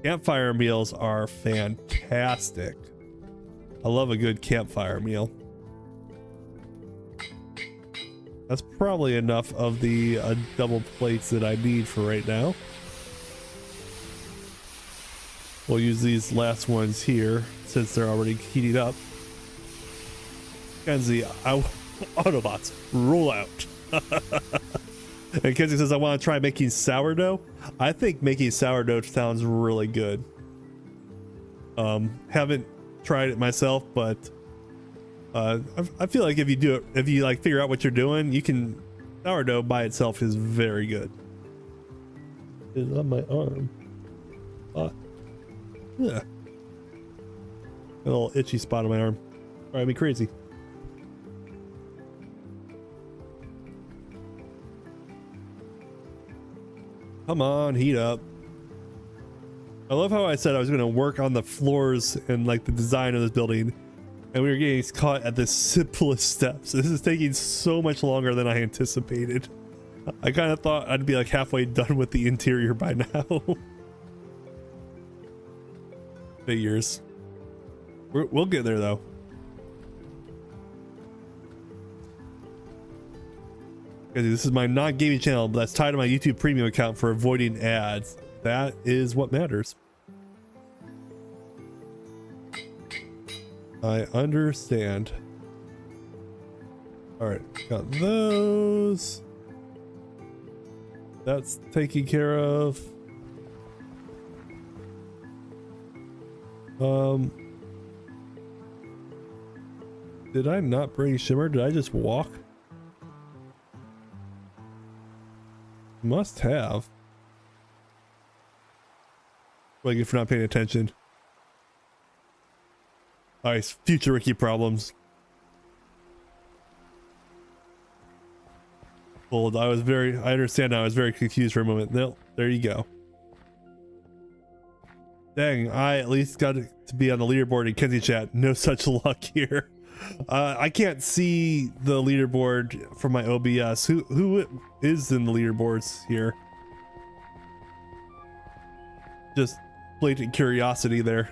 Campfire meals are fantastic. I love a good campfire meal. That's probably enough of the double plates that I need for right now. We'll use these last ones here since they're already heating up. Kenzie, Autobots, roll out. And Kenzie says, I want to try making sourdough. I think making sourdough sounds really good. Haven't tried it myself, but I feel like if you do it, if you like figure out what you're doing, you can. Sourdough by itself is very good. It's on my arm. Yeah. A little itchy spot on my arm. Drive me crazy. Come on, heat up. I love how I said I was going to work on the floors and like the design of this building, and we were getting caught at the simplest steps. This is taking so much longer than I anticipated. I kind of thought I'd be like halfway done with the interior by now. Figures. We'll get there though. This is my non-gaming channel, but that's tied to my YouTube premium account for avoiding ads. That is what matters. I understand. All right, got those. That's taken care of. Did I not bring shimmer? Did I just walk? Must have. Like if you're not paying attention. Alright, future Ricky problems. Hold, I understand now, I was very confused for a moment. No, there you go. Dang, I at least got to be on the leaderboard in Kenzie chat. No such luck here. I can't see the leaderboard from my OBS. Who is in the leaderboards here? Just blatant curiosity there.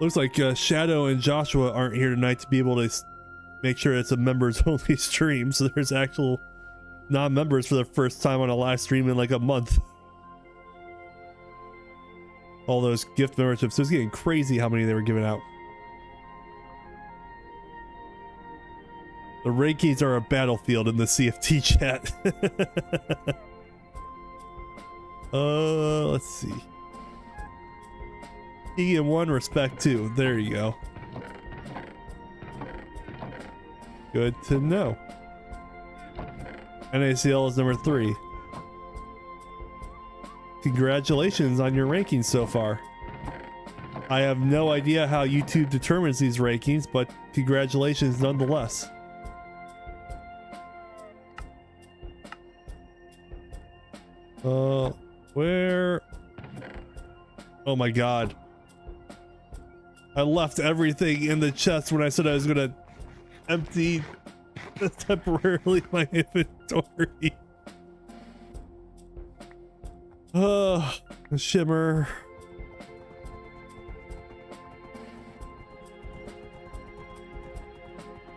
Looks like Shadow and Joshua aren't here tonight to be able to make sure it's a members only stream, so there's actual non-members for the first time on a live stream in like a month. All those gift memberships, it was getting crazy how many they were giving out. The rankings are a battlefield in the CFT chat. Let's see. Egan 1, respect 2. There you go. Good to know. NACL is number 3. Congratulations on your rankings so far. I have no idea how YouTube determines these rankings, but congratulations nonetheless. Where? Oh my god. I left everything in the chest when I said I was gonna empty temporarily my inventory. Shimmer.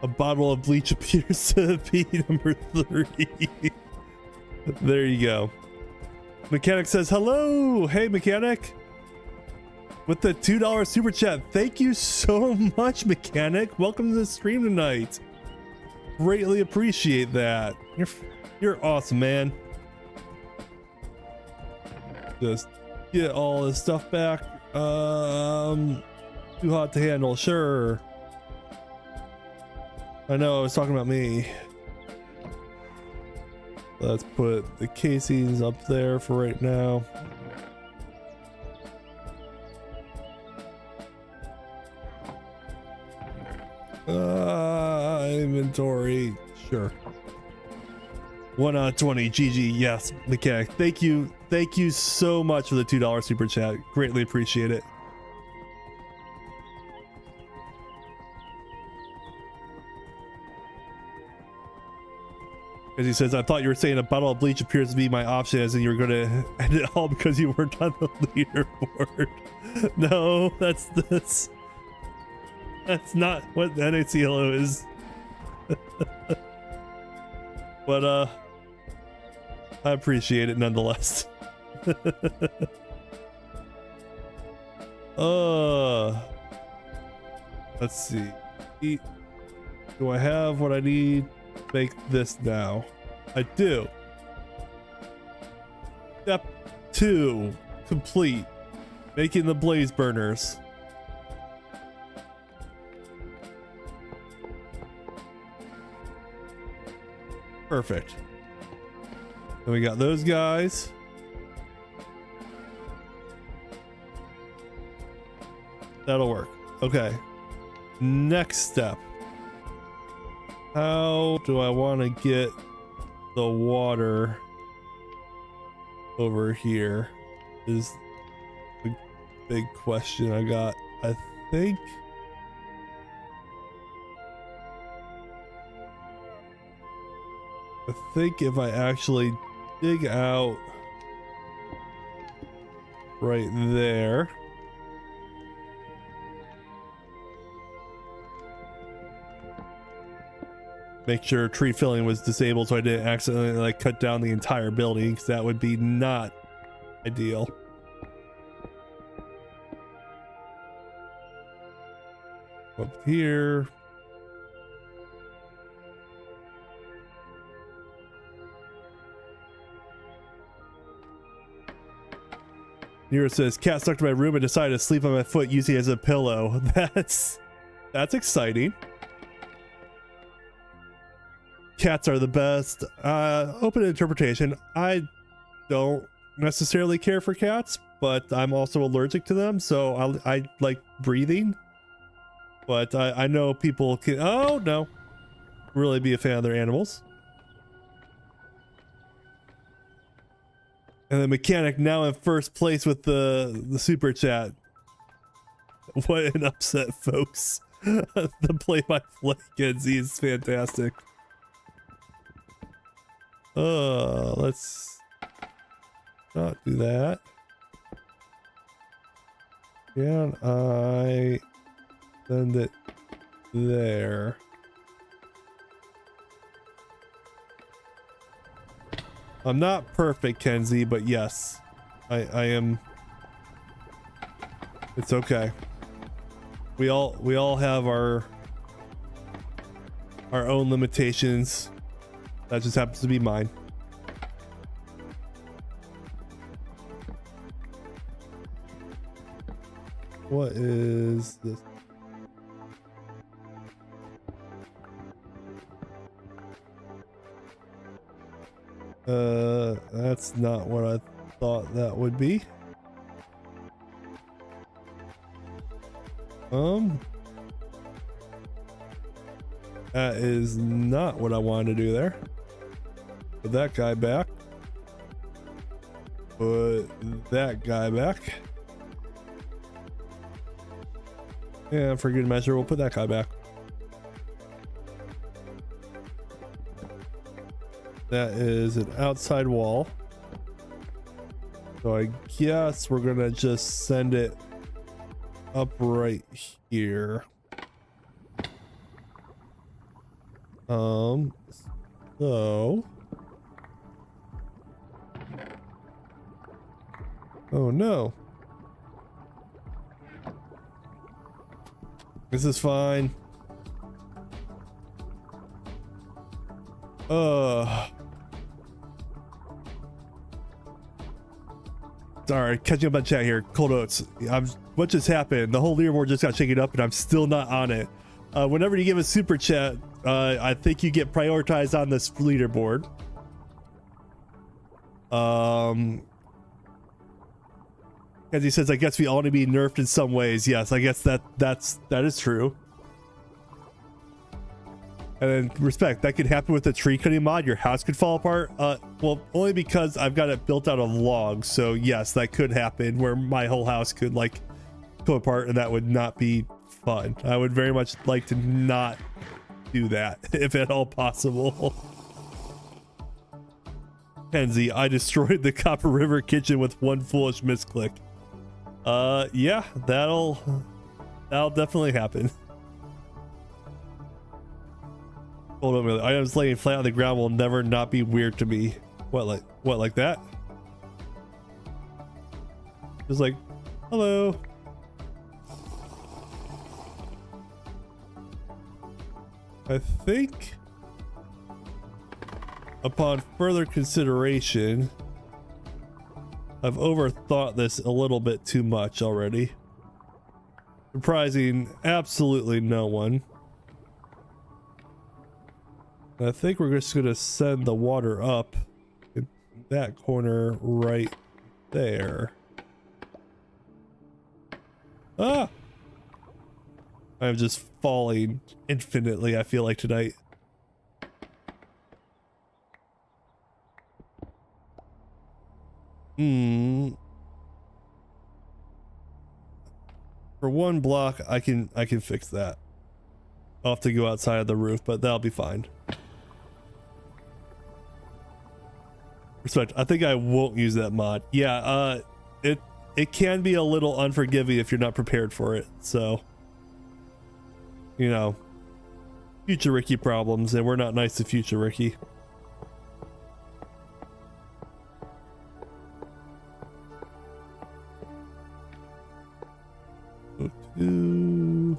A bottle of bleach appears to be number 3. There you go. Mechanic says hello. Hey Mechanic, with the $2 super chat. Thank you so much, Mechanic. Welcome to the stream tonight. Greatly appreciate that. You're awesome, man. Just get all this stuff back. Too hot to handle, sure. I know I was talking about me. Let's put the casings up there for right now. Inventory, sure. 1 out of 20, GG, yes, mechanic. Thank you so much for the $2 super chat. Greatly appreciate it. As he says, I thought you were saying a bottle of bleach appears to be my option, as in you were going to end it all because you weren't on the leaderboard. No, that's this. That's not what NACLO is. But I appreciate it nonetheless. Let's see. Do I have what I need to make this now? I do. Step 2 complete. Making the blaze burners. Perfect. Then we got those guys. That'll work. Okay. Next step. How do I want to get the water over here is the big question I got. I think if I actually dig out right there, make sure tree filling was disabled so I didn't accidentally like cut down the entire building, because that would be not ideal. Up here. Nero says, cat stuck to my room and decided to sleep on my foot using it as a pillow. That's exciting. Cats are the best. Open interpretation. I don't necessarily care for cats, but I'm also allergic to them, so I like breathing. But I know people can, oh no, really be a fan of their animals. And the mechanic now in first place with the super chat. What an upset, folks. The play-by-play kids, he's fantastic. Let's not do that. Can I send it there? I'm not perfect, Kenzie, but yes, I am. It's okay. We all have our own limitations. That just happens to be mine. What is this? That's not what I thought that would be. That is not what I wanted to do there. Put that guy back. Put that guy back. Yeah, for good measure, we'll put that guy back. That is an outside wall. So I guess we're gonna just send it up right here. So. Oh no. This is fine. Sorry, catching up on chat here. Cold Oats. What just happened? The whole leaderboard just got shaken up and I'm still not on it. Whenever you give a super chat, I think you get prioritized on this leaderboard. As he says, I guess we all need to be nerfed in some ways. Yes, I guess that is true. And then respect, that could happen with the tree cutting mod. Your house could fall apart. Well, only because I've got it built out of logs. So yes, that could happen where my whole house could like go apart, and that would not be fun. I would very much like to not do that if at all possible. Kenzie, I destroyed the Copper River kitchen with one foolish misclick. Yeah, that'll definitely happen. Hold on a minute. Items laying flat on the ground will never not be weird to me. What like that? Just like, hello. I think upon further consideration, I've overthought this a little bit too much already. Surprising absolutely no one. I think we're just gonna send the water up in that corner right there. Ah! I'm just falling infinitely, I feel like, tonight. For one block, I can fix that. I'll have to go outside of the roof, but that'll be fine. Respect. I think I won't use that mod. Yeah, it can be a little unforgiving if you're not prepared for it. So, you know, future Ricky problems, and we're not nice to future Ricky. Ooh.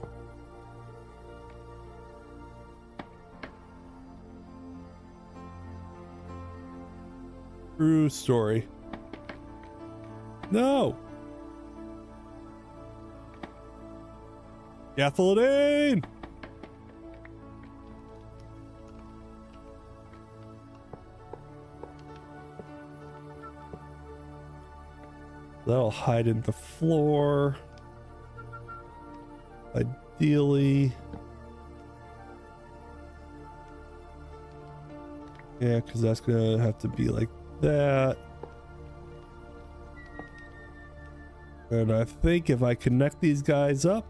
True story. No. Gasoline. That'll hide in the floor. Ideally. Yeah, because that's gonna have to be like that. And I think if I connect these guys up,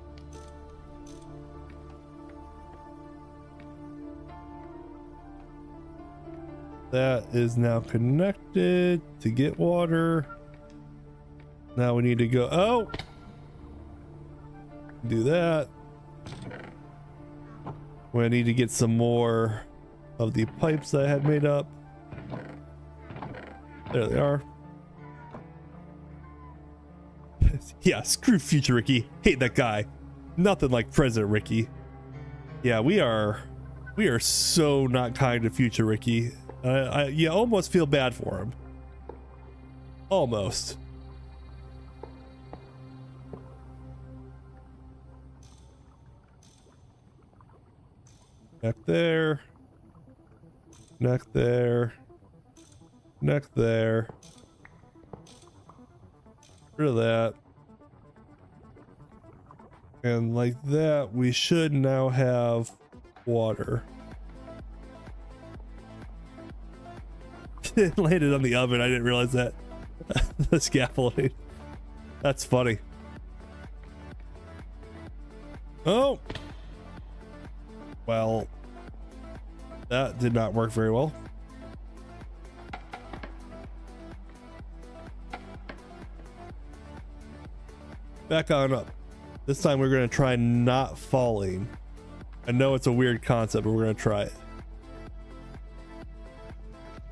that is now connected to get water. Now we need to go, oh, do that. We need to get some more of the pipes that I had made up. There they are. Yeah, screw future Ricky. Hate that guy. Nothing like President Ricky. Yeah, we are so not kind to future Ricky. You almost feel bad for him. Almost. Neck there. Neck there. Neck there. Rid of that. And like that, we should now have water. It landed on the oven. I didn't realize that. The scaffolding. That's funny. Oh. Well, that did not work very well. Back on up. This time we're going to try not falling. I know it's a weird concept, but we're going to try it.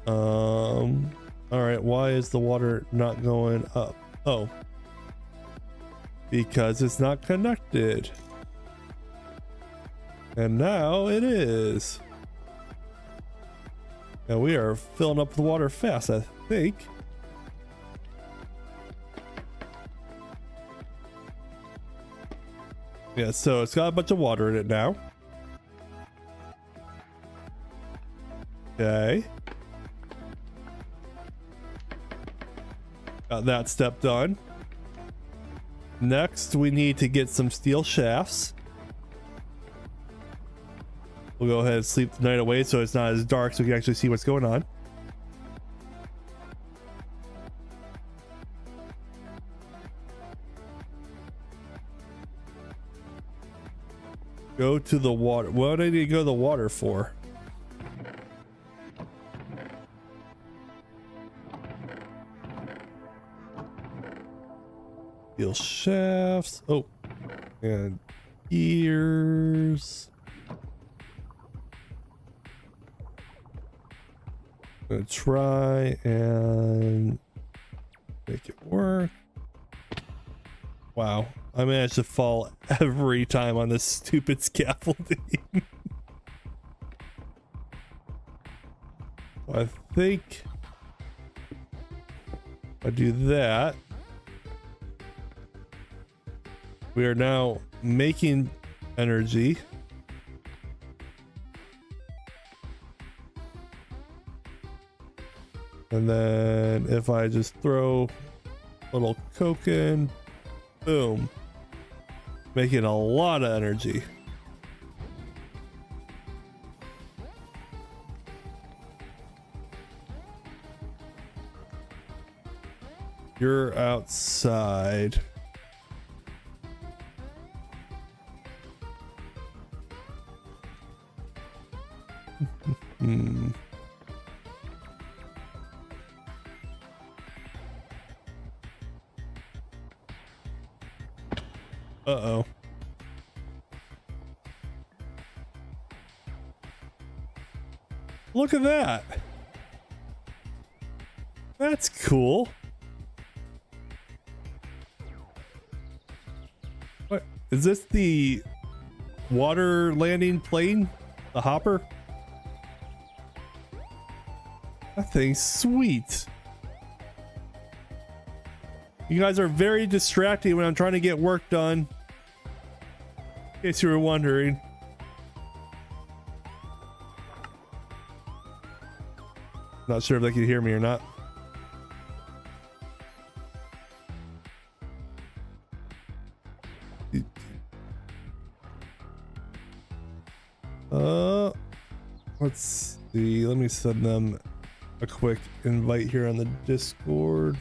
All right, why is the water not going up? Oh, because it's not connected. And now it is. And we are filling up the water fast, I think. Yeah, so it's got a bunch of water in it now. Okay. Got that step done. Next, we need to get some steel shafts. We'll go ahead and sleep the night away so it's not as dark so we can actually see what's going on. Go to the water. What do I need to go to the water for? Steel shafts. Oh, and gears. Gonna try and make it work. Wow, I managed to fall every time on this stupid scaffolding. I think I do that. We are now making energy. And then if I just throw a little coke in, boom, making a lot of energy. You're outside. Uh-oh. Look at that. That's cool. What is this, the water landing plane? The hopper? That thing's sweet. You guys are very distracting when I'm trying to get work done. In case you were wondering. Not sure if they can hear me or not. Let's see. Let me send them a quick invite here on the Discord.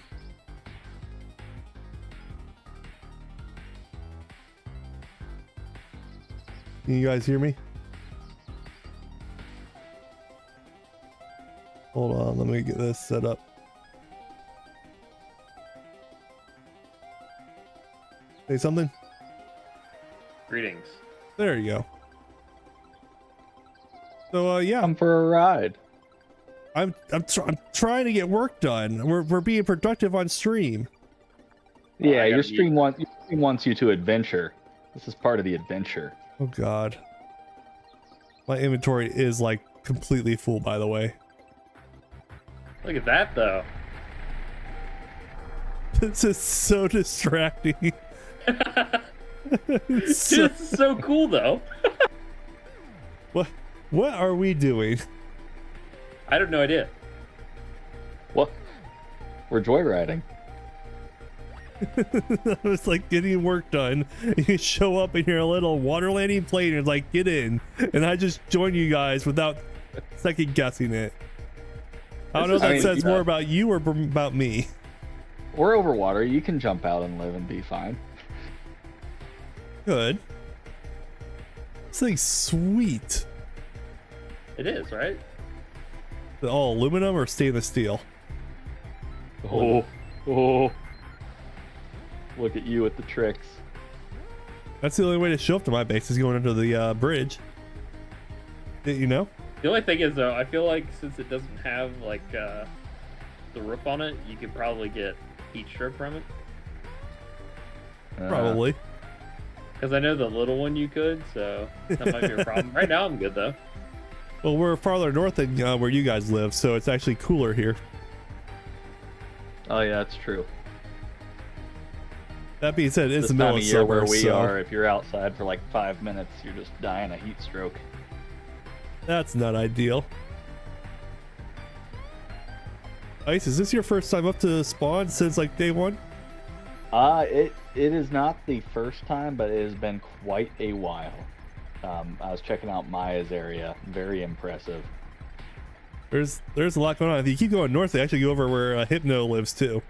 Can you guys hear me? Hold on, let me get this set up. Say something? Greetings. There you go. So yeah, come for a ride. I'm trying to get work done. We're being productive on stream. Yeah, your stream wants you to adventure. This is part of the adventure. Oh god. My inventory is like completely full, by the way. Look at that though. This is so distracting. Dude, this is so cool though. What are we doing? I have no idea. What? We're joyriding. I was like getting work done. You show up in your little water landing plane and it's like, get in. And I just join you guys without second guessing it. I don't know if that says more about you or about me. We're over water. You can jump out and live and be fine. Good. This thing's sweet. It is, right? Is it all aluminum or stainless steel? Oh. Look at you with the tricks. That's the only way to show up to my base is going under the bridge. Didn't you know? The only thing is though, I feel like since it doesn't have like the roof on it, you could probably get heat stroke from it. Probably. Because I know the little one you could, so that might be a problem. Right now I'm good though. Well, we're farther north than where you guys live, so it's actually cooler here. Oh yeah, that's true. That being said, it's the This middle time of of year summer, where we so are, if you're outside for like 5 minutes, you're just dying a heat stroke. that's not ideal. Ice, is this your first time up to spawn since like day one? It is not the first time, but it has been quite a while. I was checking out Maya's area. Very impressive. There's a lot going on. If you keep going north, they actually go over where Hypno lives too.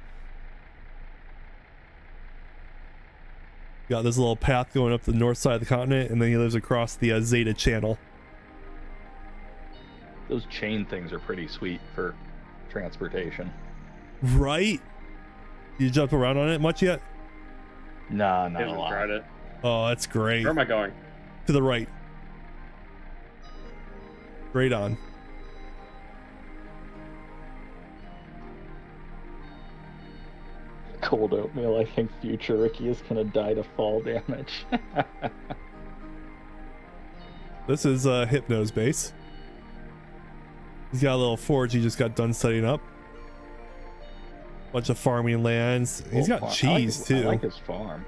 Got this little path going up the north side of the continent, and then he lives across the Zeta channel. Those chain things are pretty sweet for transportation. Right? You jump around on it much yet? Nah, not a Haven't lot. tried it. Oh, that's great. Where am I going? To the right. Straight on. Cold oatmeal. I think future Ricky is gonna die to fall damage. This is Hypno's base. He's got a little forge he just got done setting up. Bunch of farming lands. He's got cheese too. I like his farm.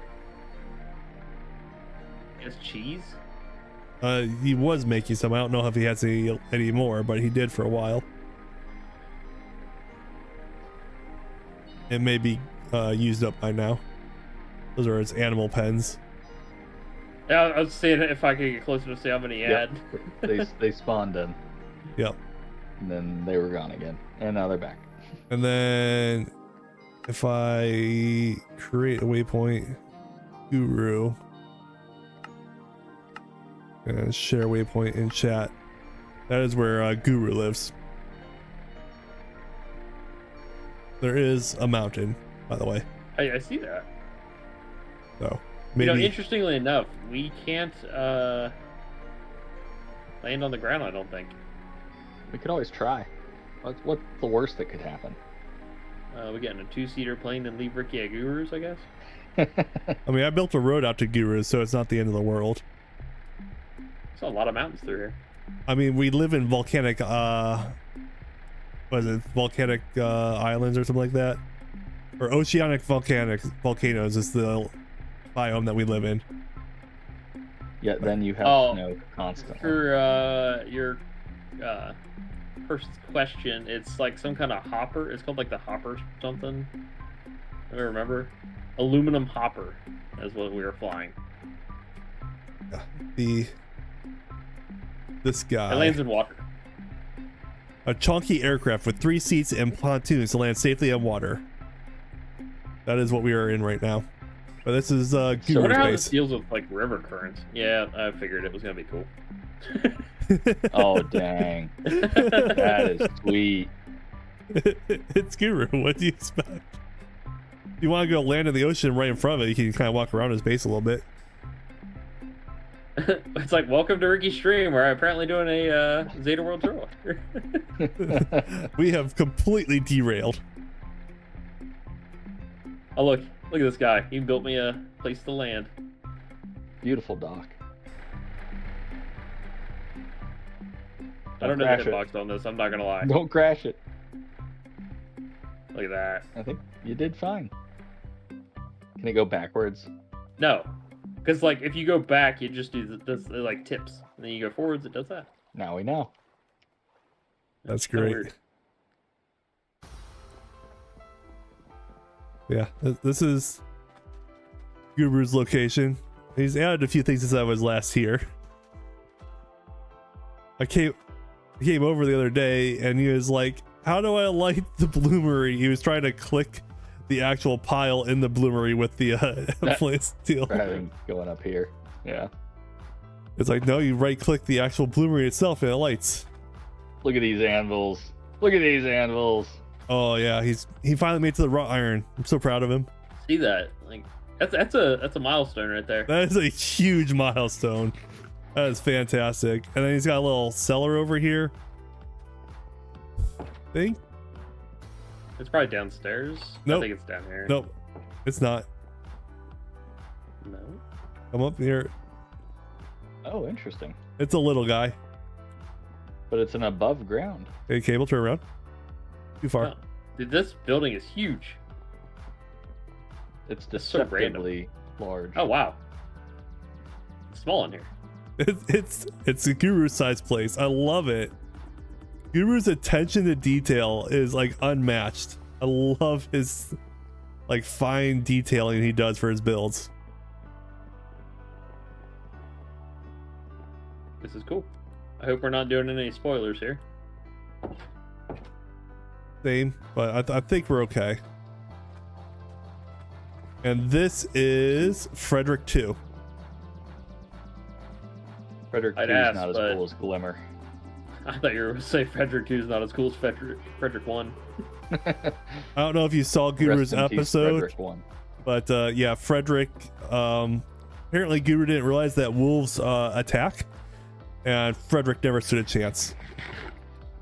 He has cheese? He was making some. I don't know if he has any more, but he did for a while. It may be used up by now. Those are his animal pens. Yeah, I was saying if I could get closer to see how many he had. They spawned in. Yep. And then they were gone again. And now they're back. And then if I create a waypoint, Guru, and share waypoint in chat, that is where Guru lives. There is a mountain, by the way. I see that. So maybe. You know, interestingly enough, we can't land on the ground, I don't think. We could always try. What's the worst that could happen? We get in a 2-seater plane and leave Ricky at Guru's, I guess. I mean, I built a road out to Guru, so it's not the end of the world. There's a lot of mountains through here. I mean, we live in volcanic, what is it, volcanic islands or something like that? Or oceanic volcanoes is the biome that we live in. Yeah, then you have snow constantly. For your first question, it's like some kind of hopper. It's called like the hopper something. I remember. Aluminum hopper is what we were flying. This guy. It lands in water. A chunky aircraft with 3 seats and pontoons to land safely on water. That is what we are in right now. But this is I Guru's wonder how base. this deals with like river currents. Yeah, I figured it was gonna be cool. Oh dang. That is sweet. It's Guru. What do you expect? If you want to go land in the ocean right in front of it, you can kind of walk around his base a little bit. It's like, welcome to Ricky's stream, where I'm apparently doing a Zeta World Tour. We have completely derailed. Oh look at this guy. He built me a place to land. Beautiful dock. I don't know crash the hitbox on this, I'm not gonna lie. Don't crash it. Look at that. I think you did fine. Can it go backwards? No. Because like if you go back, you just do this, it like tips. And then you go forwards, it does that. Now we know. That's Kinda great. weird. Yeah, this is Guru's location. He's added a few things since I was last here. I came over the other day and he was like, how do I light the bloomery? He was trying to click the actual pile in the bloomery with the flint steel. Rather going up here. Yeah. It's like, no, you right click the actual bloomery itself and it lights. Look at these anvils. Look at these anvils. Oh yeah, he finally made it to the wrought iron. I'm so proud of him. See that? Like that's a milestone right there. That is a huge milestone. That is fantastic. And then he's got a little cellar over here. Think? It's probably downstairs. Nope. I think it's down here. Nope, it's not. No. Come up here. Oh, interesting. It's a little guy. But it's an above ground. Hey, Cable, turn around. Too far. Oh. Dude, this building is huge. It's so random. deceptively large. Oh wow. It's small in here. It's a Guru sized place. I love it. Guru's attention to detail is like unmatched. I love his like fine detailing he does for his builds. This is cool. I hope we're not doing any spoilers here. Same, but I think we're okay. And this is Frederick 2. Frederick 2 I'd is ask, not as but- cool as Glimmer. I thought you were going to say Frederick 2 is not as cool as Frederick 1. I don't know if you saw Guru's Rest in peace, episode, Frederick 1. but yeah, Frederick. Apparently, Guru didn't realize that wolves attack, and Frederick never stood a chance.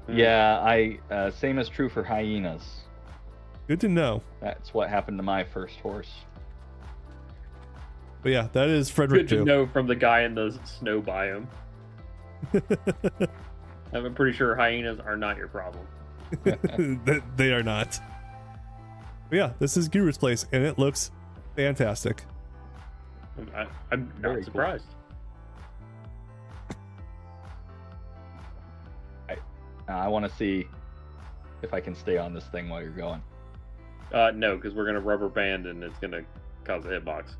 Yeah, same is true for hyenas. Good to know. That's what happened to my first horse. But yeah, that is Frederick Good to 2. know from the guy in the snow biome. I'm pretty sure hyenas are not your problem. They are not. But yeah, this is Guru's place, and it looks fantastic. I'm Very not cool. surprised. I want to see if I can stay on this thing while you're going. No, because we're gonna rubber band and it's gonna cause a hitbox.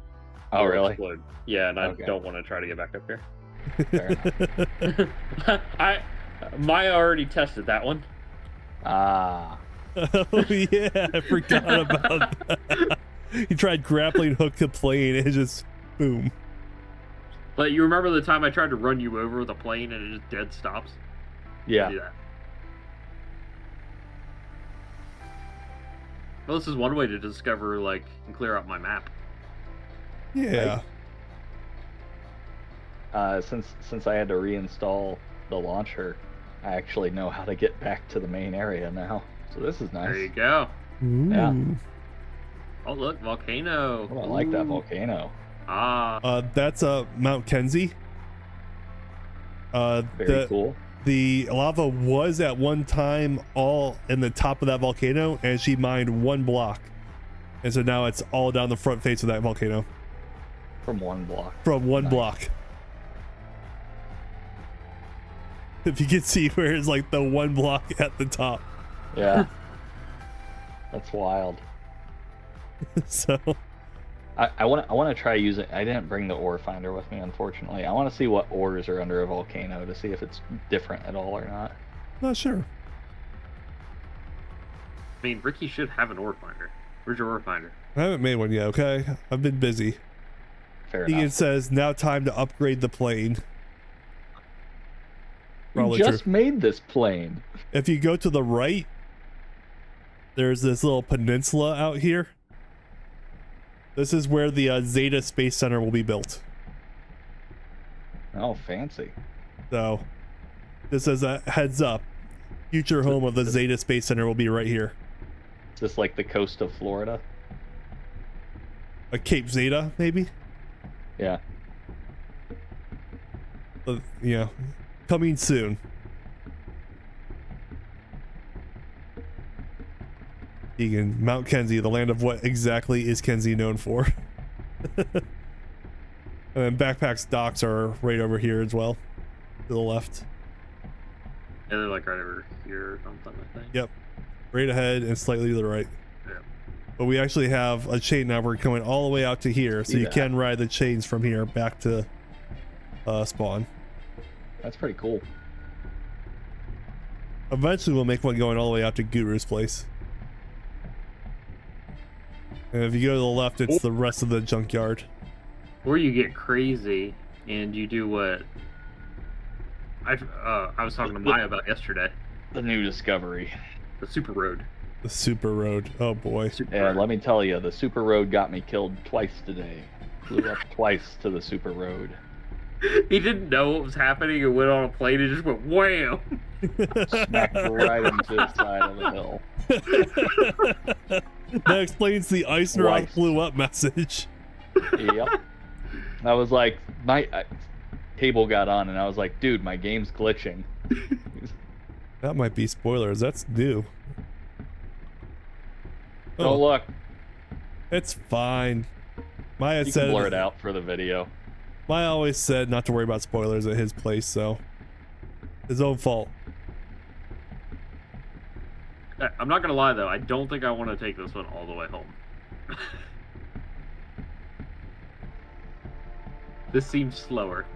Oh, Or really? explode. Yeah, and I Okay. don't want to try to get back up here. Fair enough. Maya already tested that one. Ah, Oh yeah, I forgot about that. He tried grappling hook to plane, and it just boom. But you remember the time I tried to run you over with a plane and it just dead stops? yeah. Do that. Well, this is one way to discover, like, and clear out my map. Yeah. Since I had to reinstall the launcher, I actually know how to get back to the main area now. So this is nice. There you go. Ooh. Yeah. Oh, look, volcano. Oh, I like that Ooh. volcano. Ah, That's Mount Kenzie. Very cool. The lava was at one time all in the top of that volcano, and she mined one block, and so now it's all down the front face of that volcano From one block. from one Nice. block. If you can see where it's like the one block at the top. Yeah. That's wild. So I want to try using. I didn't bring the ore finder with me, unfortunately. I want to see what ores are under a volcano to see if it's different at all or not. not sure. I mean, Ricky should have an ore finder. Where's your ore finder? I haven't made one yet. Okay, I've been busy. Fair Ian enough. says now time to upgrade the plane. You Probably just true. made this plane. If you go to the right, there's this little peninsula out here. This is where the Zeta Space Center will be built. Oh, fancy. So, just as a heads up, future home of the Zeta Space Center will be right here. Is this like the coast of Florida? A Cape Zeta, maybe? Yeah. Yeah, coming soon. Egan, Mount Kenzie, the land of what exactly is Kenzie known for? And then Backpack's docks are right over here as well, to the left. Yeah, they're like right over here or something, I think. Yep, right ahead and slightly to the right. Yeah. But we actually have a chain network going all the way out to here, so See you that. can ride the chains from here back to spawn. That's pretty cool. Eventually we'll make one going all the way out to Guru's place. And if you go to the left, it's the rest of the junkyard. Or you get crazy and you do what I was talking to Maya about yesterday. The new discovery. The super road. The super road. Oh boy. Super Yeah, road. let me tell you, the super road got me killed twice today. Flew up twice to the super road. He didn't know what was happening and went on a plane and just went wham. Smacked right into the side of the hill. That explains the ice rock Twice. blew up message. Yep. I was like, my cable got on, and I was like, dude, my game's glitching. That might be spoilers. That's new. Don't look. It's fine. Maya You said can blur it out for the video. Maya always said not to worry about spoilers at his place, so his own fault. I'm not gonna lie though. I don't think I want to take this one all the way home. This seems slower.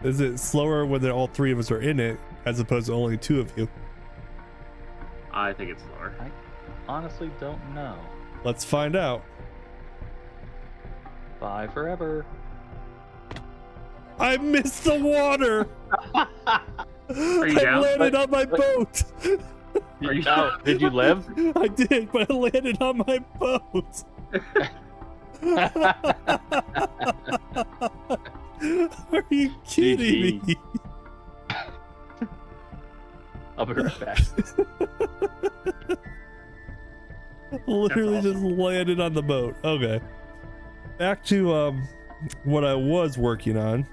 Is it slower when all three of us are in it, as opposed to only two of you? I think it's slower. I honestly don't know. Let's find out. Bye forever. I missed the water. Are you I down? landed on my boat. Are you Did you live? I did, but I landed on my boat. Are you kidding me? I'll be right back. Literally just landed on the boat. Okay. Back to what I was working on.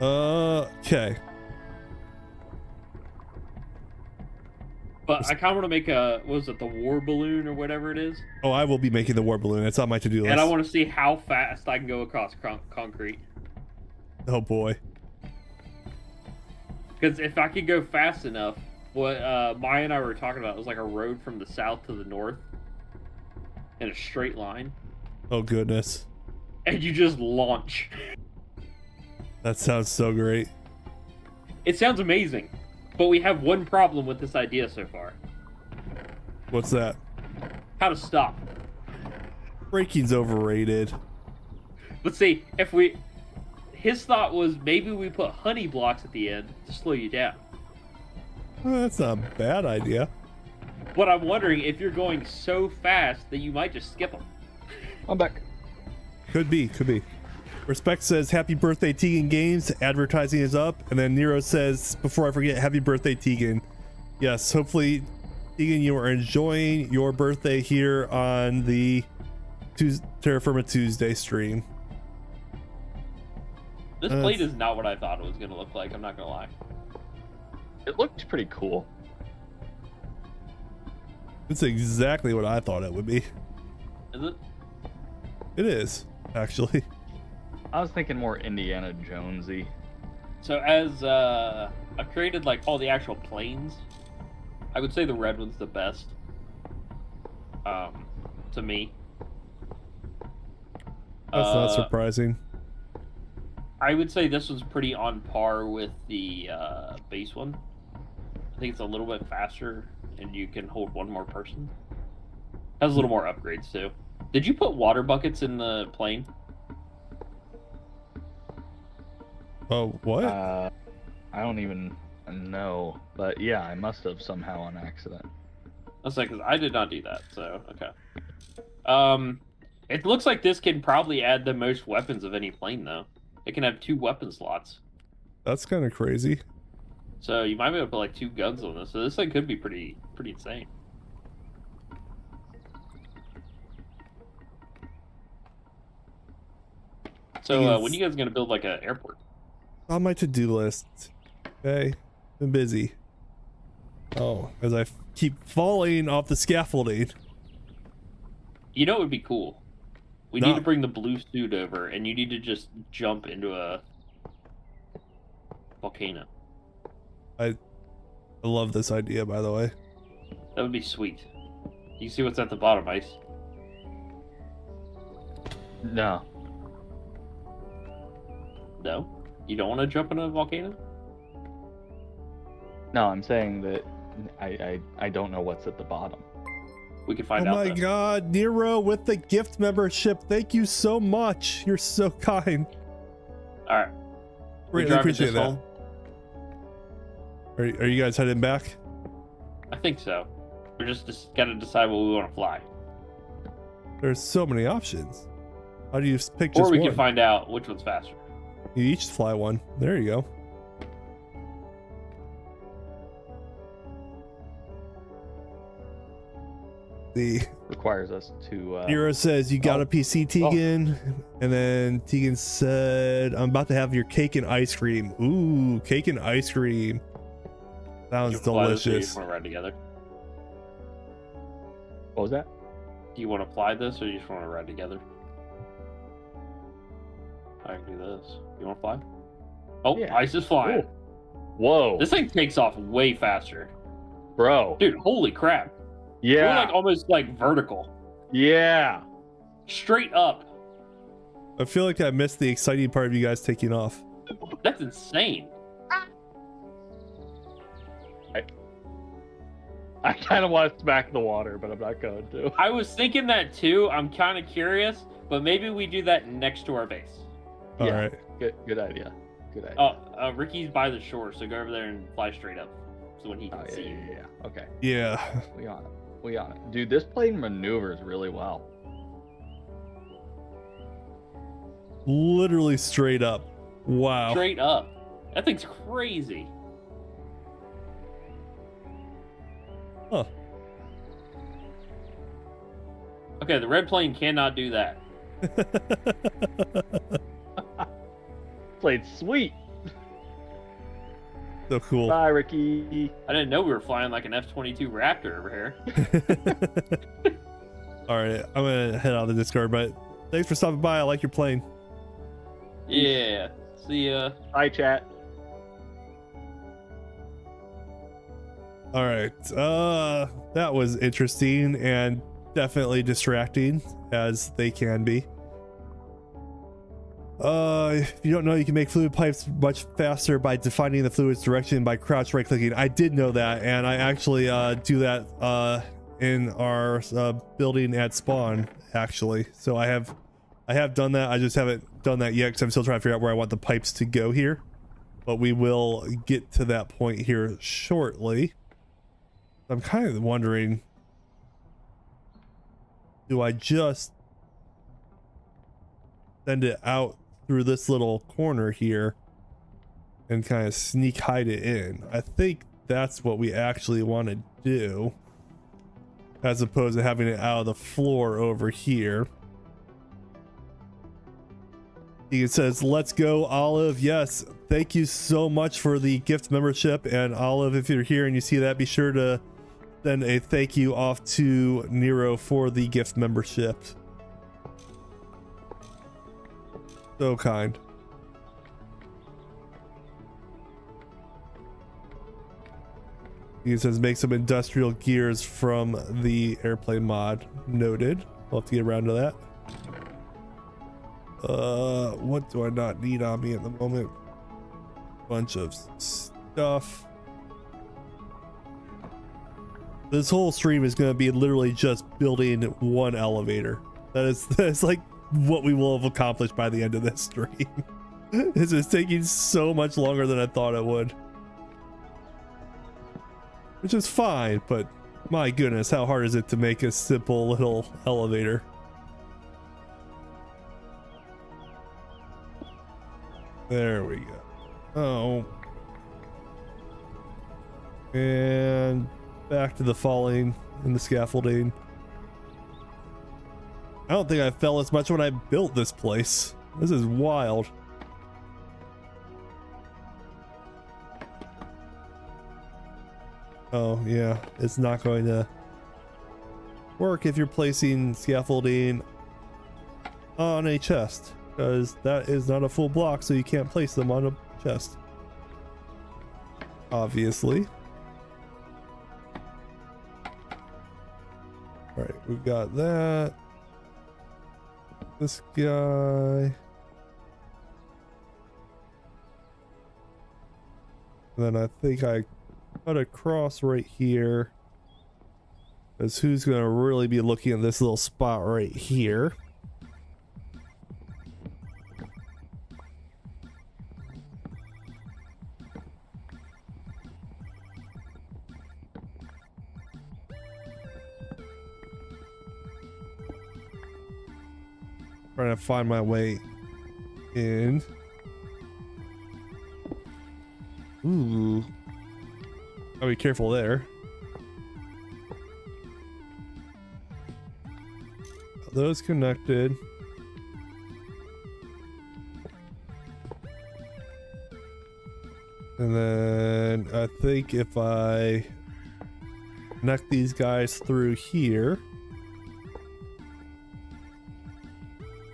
Okay. But I kind of want to make a, what was it, the war balloon or whatever it is? Oh, I will be making the war balloon. It's on my to-do list. And I want to see how fast I can go across concrete. Oh boy. Because if I could go fast enough, what Maya and I were talking about was like a road from the south to the north in a straight line. Oh goodness. And you just launch. That sounds so great. It sounds amazing. But we have one problem with this idea so far. What's that? How to stop. Braking's overrated. Let's see, if we... His thought was maybe we put honey blocks at the end to slow you down. Well, that's not a bad idea. But I'm wondering if you're going so fast that you might just skip them. I'm back. Could be, could be. Respect says, happy birthday, Tegan Games. Advertising is up. And then Nero says, before I forget, happy birthday, Tegan. Yes, hopefully, Tegan, you are enjoying your birthday here on the Terrafirma Tuesday stream. This plate is not what I thought it was going to look like, I'm not going to lie. It looked pretty cool. It's exactly what I thought it would be. Is it? It is, actually. I was thinking more Indiana Jonesy. So as I've created like all the actual planes, I would say the red one's the best. To me. That's not surprising. I would say this one's pretty on par with the base one. I think it's a little bit faster, and you can hold one more person. Has a little more upgrades too. Did you put water buckets in the plane? Oh, what? I don't even know, but yeah, I must have somehow on accident. I was like, 'cause I did not do that, so okay. It looks like this can probably add the most weapons of any plane, though. It can have 2 weapon slots. That's kind of crazy. So you might be able to put like 2 guns on this. So this thing could be pretty insane. So when are you guys gonna build like an airport? On my to-do list. Okay, been busy. Oh, as I keep falling off the scaffolding. You know what would be cool? We need to bring the blue suit over, and you need to just jump into a volcano. I love this idea, by the way. That would be sweet. You see what's at the bottom, Ice? No. No? You don't want to jump in a volcano? No, I'm saying that I don't know what's at the bottom. We can find out. Oh my god, Nero with the gift membership. Thank you so much. You're so kind. Alright. Really appreciate that. Are you guys heading back? I think so. We're just gotta decide what we want to fly. There's so many options. How do you pick just Or we one? can find out which one's faster. You each fly one. There you go. The Requires us to. Nero says you got a PC, Tegan, and then Tegan said, "I'm about to have your cake and ice cream." Ooh, cake and ice cream. Sounds delicious. Do you just want to ride together? What was that? Do you want to fly this, or you just want to ride together? I can do this. You want to fly? Oh, Yeah. Ice is flying. Whoa, This thing takes off way faster. bro. Dude, holy crap. Yeah. We're like almost like vertical. Yeah. Straight up. I feel like I missed the exciting part of you guys taking off. That's insane. I kind of want to smack the water, but I'm not going to. I was thinking that too. I'm kind of curious, but maybe we do that next to our base. All Yeah. right. Good idea. Good idea. Oh, Ricky's by the shore, so go over there and fly straight up. So when he can Oh, see you. yeah. Okay. Yeah. We on it. We on it. Dude, this plane maneuvers really well. Literally straight up. Wow. Straight up. That thing's crazy. Huh. Okay, the red plane cannot do that. Played sweet. So cool. Bye, Ricky. I didn't know we were flying like an F-22 Raptor over here. All right, I'm gonna head out of the Discord, but thanks for stopping by. I like your plane. Yeah. See ya. Bye, chat. All right, that was interesting and definitely distracting, as they can be. If you don't know, you can make fluid pipes much faster by defining the fluid's direction by crouch right clicking. I did know that, and I actually do that in our building at spawn, actually. So I have done that. I just haven't done that yet because I'm still trying to figure out where I want the pipes to go here. But we will get to that point here shortly. I'm kind of wondering, do I just send it out through this little corner here and kind of sneak hide it in? I think that's what we actually want to do, as opposed to having it out of the floor over here. It says, let's go, Olive. Yes, thank you so much for the gift membership. And Olive, if you're here and you see that, be sure to send a thank you off to Nero for the gift membership. So kind. He says make some industrial gears from the airplane mod. Noted. We'll have to get around to that. What do I not need on me at the moment? Bunch of stuff. This whole stream is going to be literally just building one elevator. That's like what we will have accomplished by the end of this stream. This is taking so much longer than I thought it would. Which is fine, but my goodness, how hard is it to make a simple little elevator? There we go. Oh. And back to the falling and the scaffolding. I don't think I fell as much when I built this place. This is wild. Oh yeah, it's not going to work if you're placing scaffolding on a chest, because that is not a full block, so you can't place them on a chest. Obviously. Alright, we've got that. This guy. And then I think I cut across right here. Because who's going to really be looking at this little spot right here? Trying to find my way in. Ooh. Gotta be careful there. Those connected. And then I think if I connect these guys through here.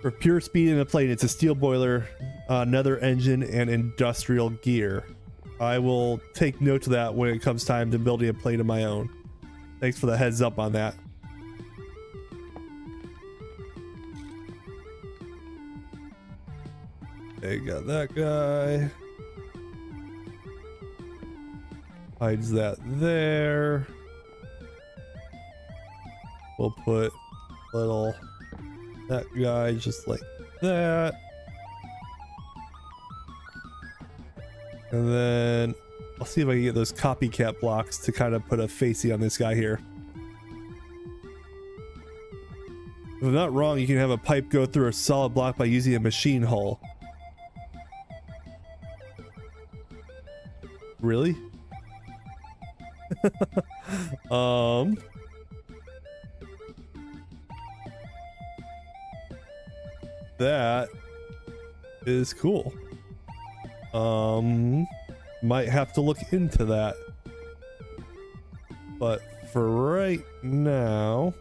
For pure speed in the plane, it's a steel boiler, nether engine, and industrial gear. I will take note of that when it comes time to building a plane of my own. Thanks for the heads up on that. Okay, got that guy. Hides that there. We'll put little that guy just like that. And then I'll see if I can get those copycat blocks to kind of put a facey on this guy here. If I'm not wrong, you can have a pipe go through a solid block by using a machine hull. Really? That is cool. Might have to look into that. But for right now,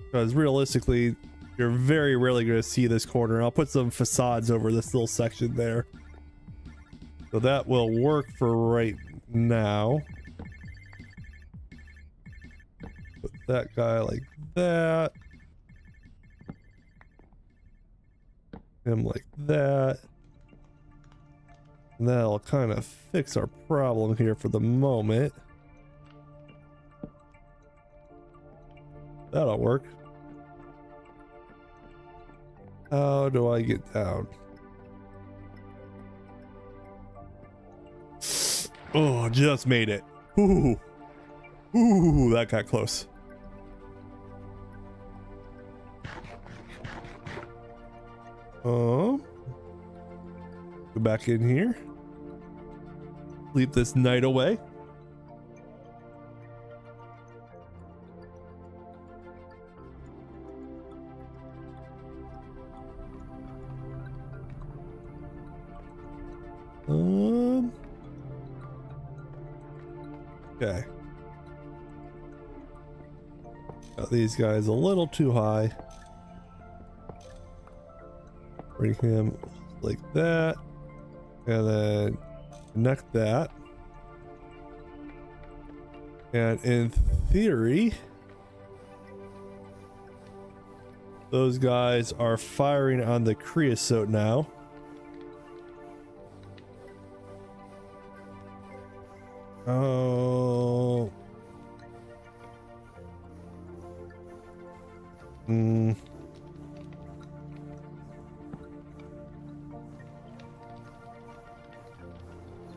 because realistically, you're very rarely going to see this corner. I'll put some facades over this little section there. So that will work for right now. Put that guy like that. Him like that. And that'll kind of fix our problem here for the moment. That'll work. How do I get down? Oh, just made it. Ooh. Ooh, that got close. Go back in here. Sleep this night away. Okay. Got these guys a little too high. Bring him like that. And then connect that. And in theory, those guys are firing on the creosote now. Oh.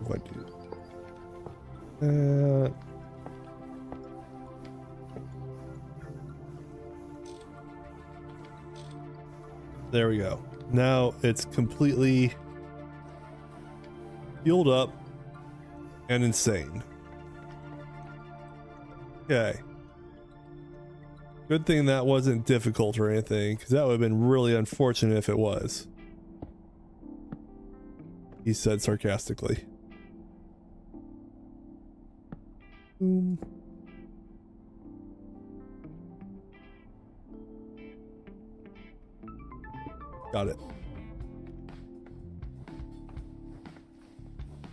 What do that? There we go. Now it's completely fueled up and insane. Okay. Good thing that wasn't difficult or anything, because that would have been really unfortunate if it was. He said sarcastically. Got it.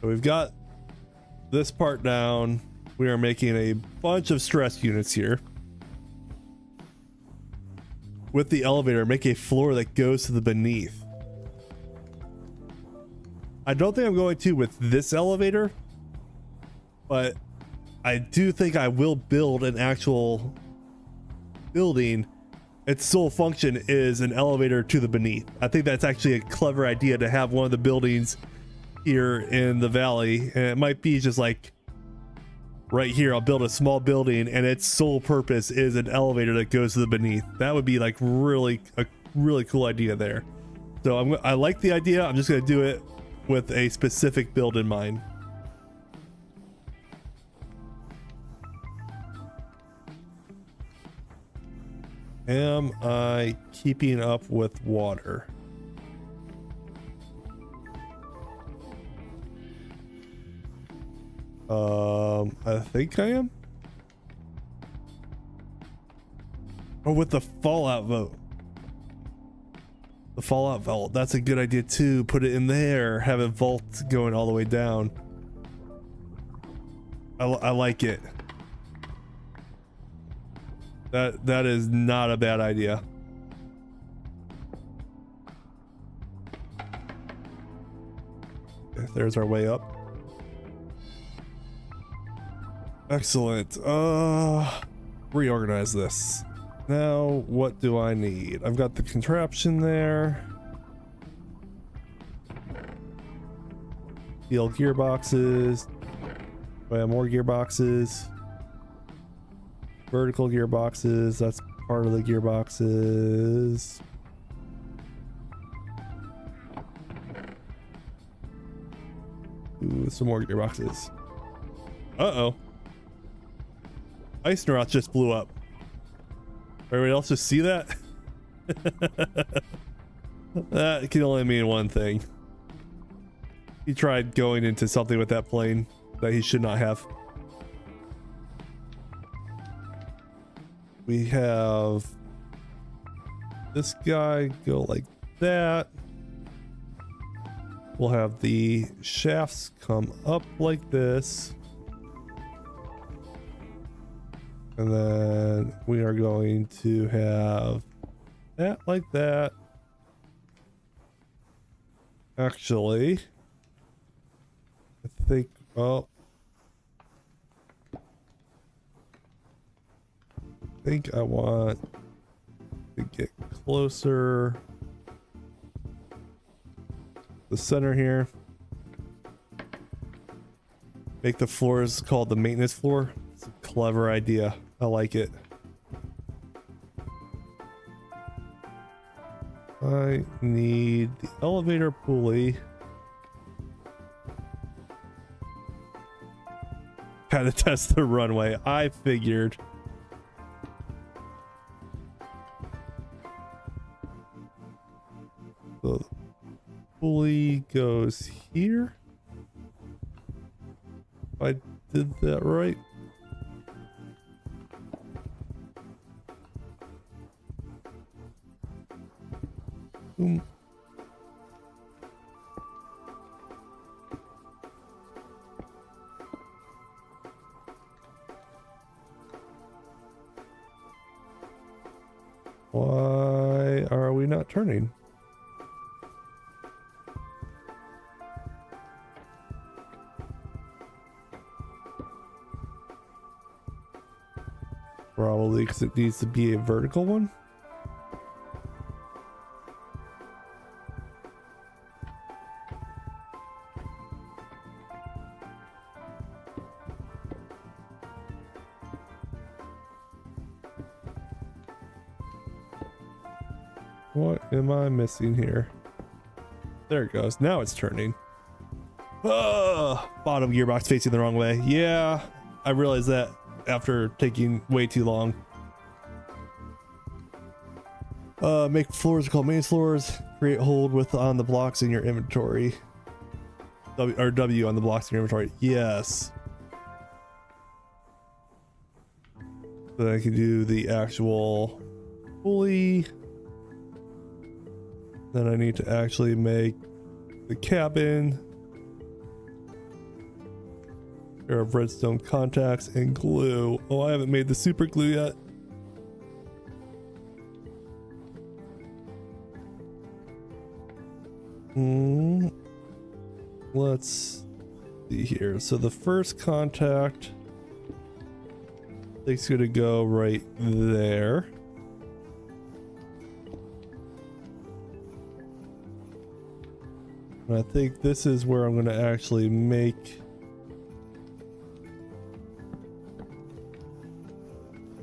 So we've got this part down. We are making a bunch of stress units here. With the elevator, make a floor that goes to the beneath. I don't think I'm going to with this elevator, but I do think I will build an actual building. Its sole function is an elevator to the beneath. I think that's actually a clever idea to have one of the buildings here in the valley, and it might be just like right here. I'll build a small building and its sole purpose is an elevator that goes to the beneath. That would be like a really cool idea there. So I like the idea. I'm just going to do it with a specific build in mind. Am I keeping up with water? I think I am. Or with the fallout vote. The fallout vault. That's a good idea too. Put it in there. Have a vault going all the way down. I like it. That is not a bad idea. Okay, there's our way up. Excellent. Reorganize this. Now, what do I need? I've got the contraption there. Steel gearboxes. Do I have more gearboxes? Vertical gearboxes. That's part of the gearboxes. Ooh, some more gearboxes. Uh-oh. Ice Neuroth just blew up. Everybody else just see that? That can only mean one thing. He tried going into something with that plane that he should not have. We have this guy go like that. We'll have the shafts come up like this. And then we are going to have that like that. Actually, I think, well, I think I want to get closer to the center here. Make the floors called the maintenance floor. It's a clever idea. I like it. I need the elevator pulley. Gotta test the runway. I figured. So the pulley goes here. If I did that right. Boom. Why are we not turning? Probably because it needs to be a vertical one. What am I missing here? There it goes. Now it's turning. Bottom gearbox facing the wrong way. Yeah, I realized that after taking way too long. Make floors called main floors. Create hold with on the blocks in your inventory. W on the blocks in your inventory. Yes. So I can do the actual pulley. Then I need to actually make the cabin. Pair of redstone contacts and glue. Oh, I haven't made the super glue yet. Let's see here. So the first contact, I think it's gonna go right there. And I think this is where I'm going to actually make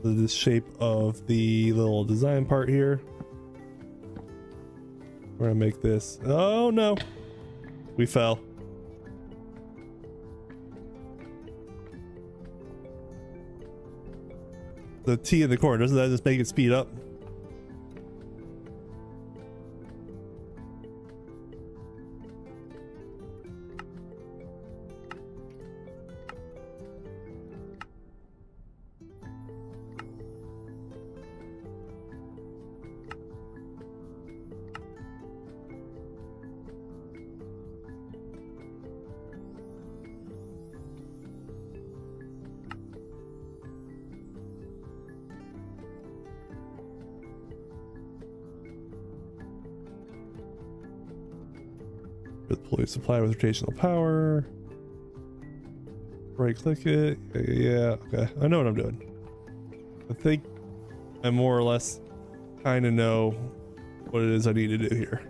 the shape of the little design part here. We're going to make this. Oh no, we fell. The T in the corner, doesn't that just make it speed up? Deploy supply with rotational power. Right click it. Yeah, okay. I know what I'm doing. I think I more or less kind of know what it is I need to do here.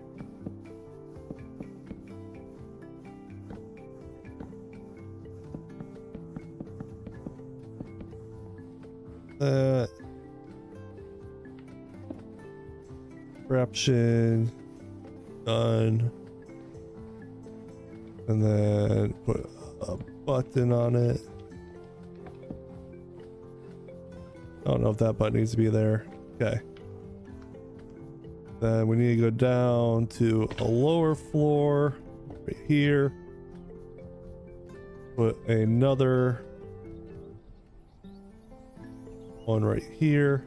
Corruption done, and then put a button on it. I don't know if that button needs to be there. Okay. Then we need to go down to a lower floor right here. Put another one right here.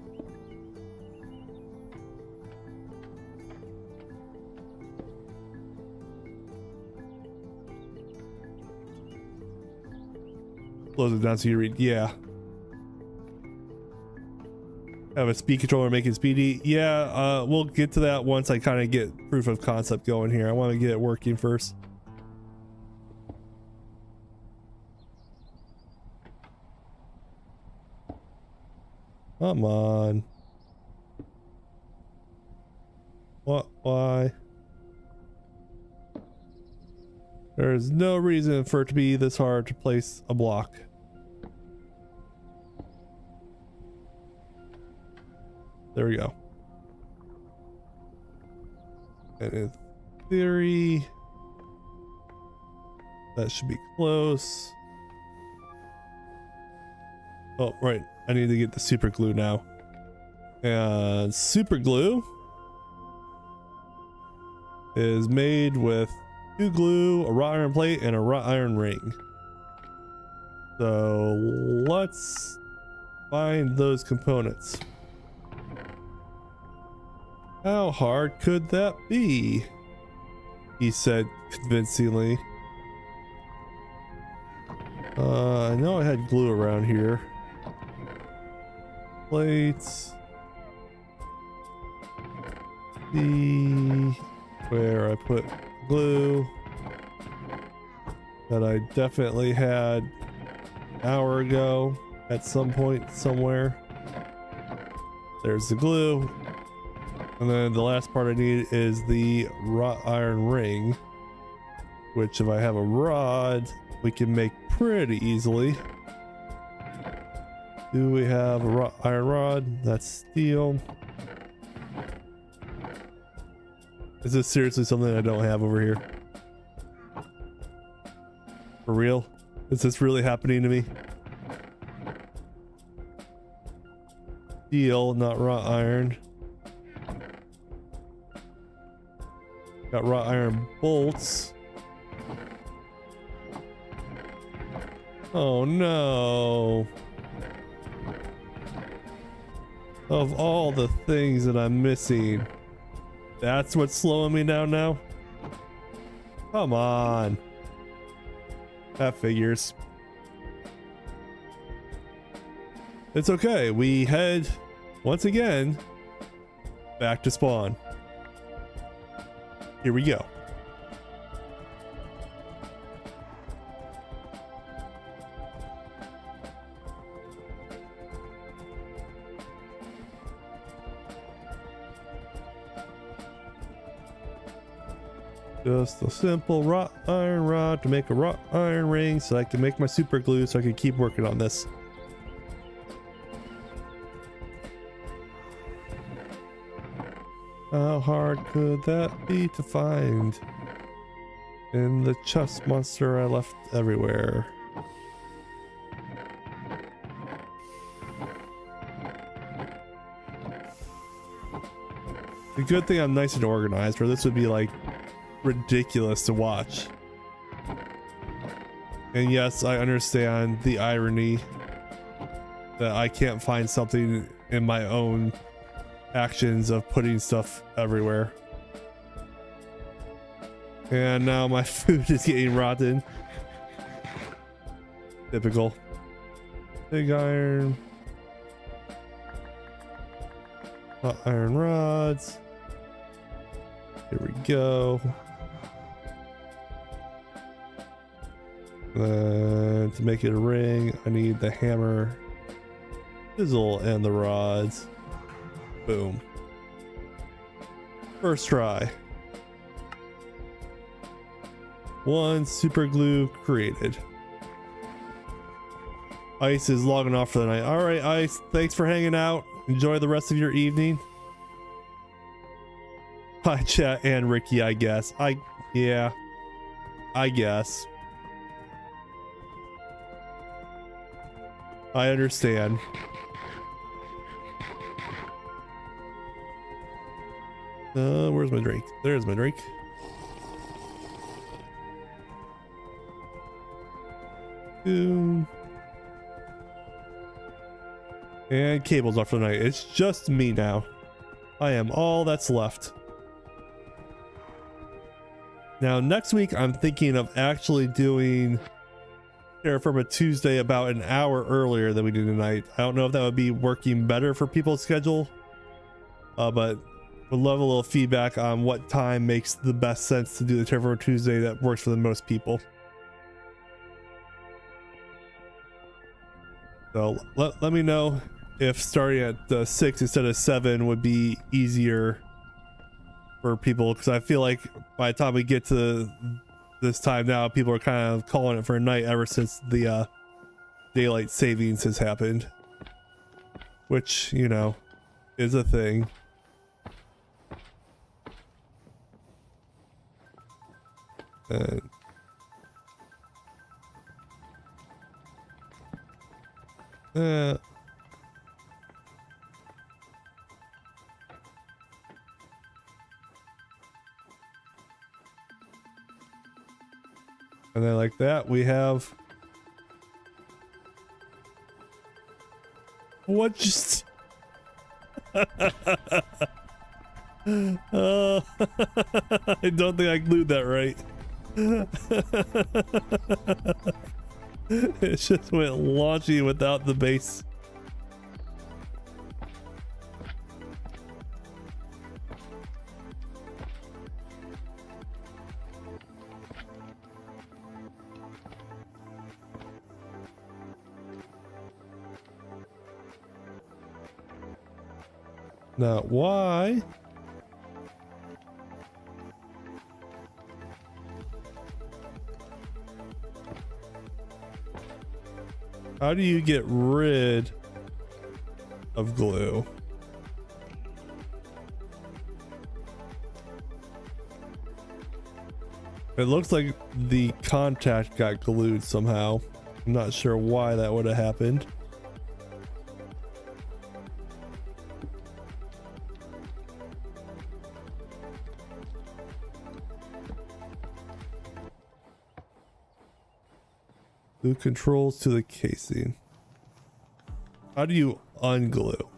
Close it down so you read. Yeah. Have a speed controller make it speedy. Yeah, we'll get to that once I kind of get proof of concept going here. I want to get it working first. Come on. What? Why? There's no reason for it to be this hard to place a block. There we go. And in theory, that should be close. Oh, right. I need to get the super glue now. And super glue is made with 2 glue, a wrought iron plate, and a wrought iron ring. So let's find those components. How hard could that be? He said convincingly. I know I had glue around here. Plates. See where I put glue that I definitely had an hour ago at some point somewhere. There's the glue. And then the last part I need is the wrought iron ring, which if I have a rod, we can make pretty easily. Do we have a wrought iron rod? That's steel. Is this seriously something I don't have over here? For real? Is this really happening to me? Steel, not wrought iron. Got wrought iron bolts. Oh no. Of all the things that I'm missing, that's what's slowing me down now? Come on. That figures. It's okay. We head once again back to spawn. Here we go. Just a simple wrought iron rod to make a wrought iron ring so I can make my super glue so I can keep working on this. How hard could that be to find in the chest monster I left everywhere? The good thing I'm nice and organized, or this would be like ridiculous to watch. And yes, I understand the irony that I can't find something in my own actions of putting stuff everywhere. And now my food is getting rotten. Typical. Big iron. Hot iron rods. Here we go. Then to make it a ring, I need the hammer, chisel, and the rods. Boom. First try. One super glue created. Ice is logging off for the night. All right, Ice, thanks for hanging out. Enjoy the rest of your evening. Hi, chat and Ricky, I guess. Yeah, I guess. I understand. Where's my drink? There's my drink. Boom. And cables off for the night. It's just me now. I am all that's left. Now, next week, I'm thinking of actually doing Terrafirma Tuesday about an hour earlier than we do tonight. I don't know if that would be working better for people's schedule, but would love a little feedback on what time makes the best sense to do the Terrafirma Tuesday that works for the most people. So let me know if starting at 6 instead of 7 would be easier for people, because I feel like by the time we get to this time now, people are kind of calling it for a night ever since the daylight savings has happened, which, you know, is a thing. And then like that, we have what just I don't think I glued that right. It just went launchy without the base. Now, why? How do you get rid of glue? It looks like the contact got glued somehow. I'm not sure why that would have happened. Glue controls to the casing. How do you unglue?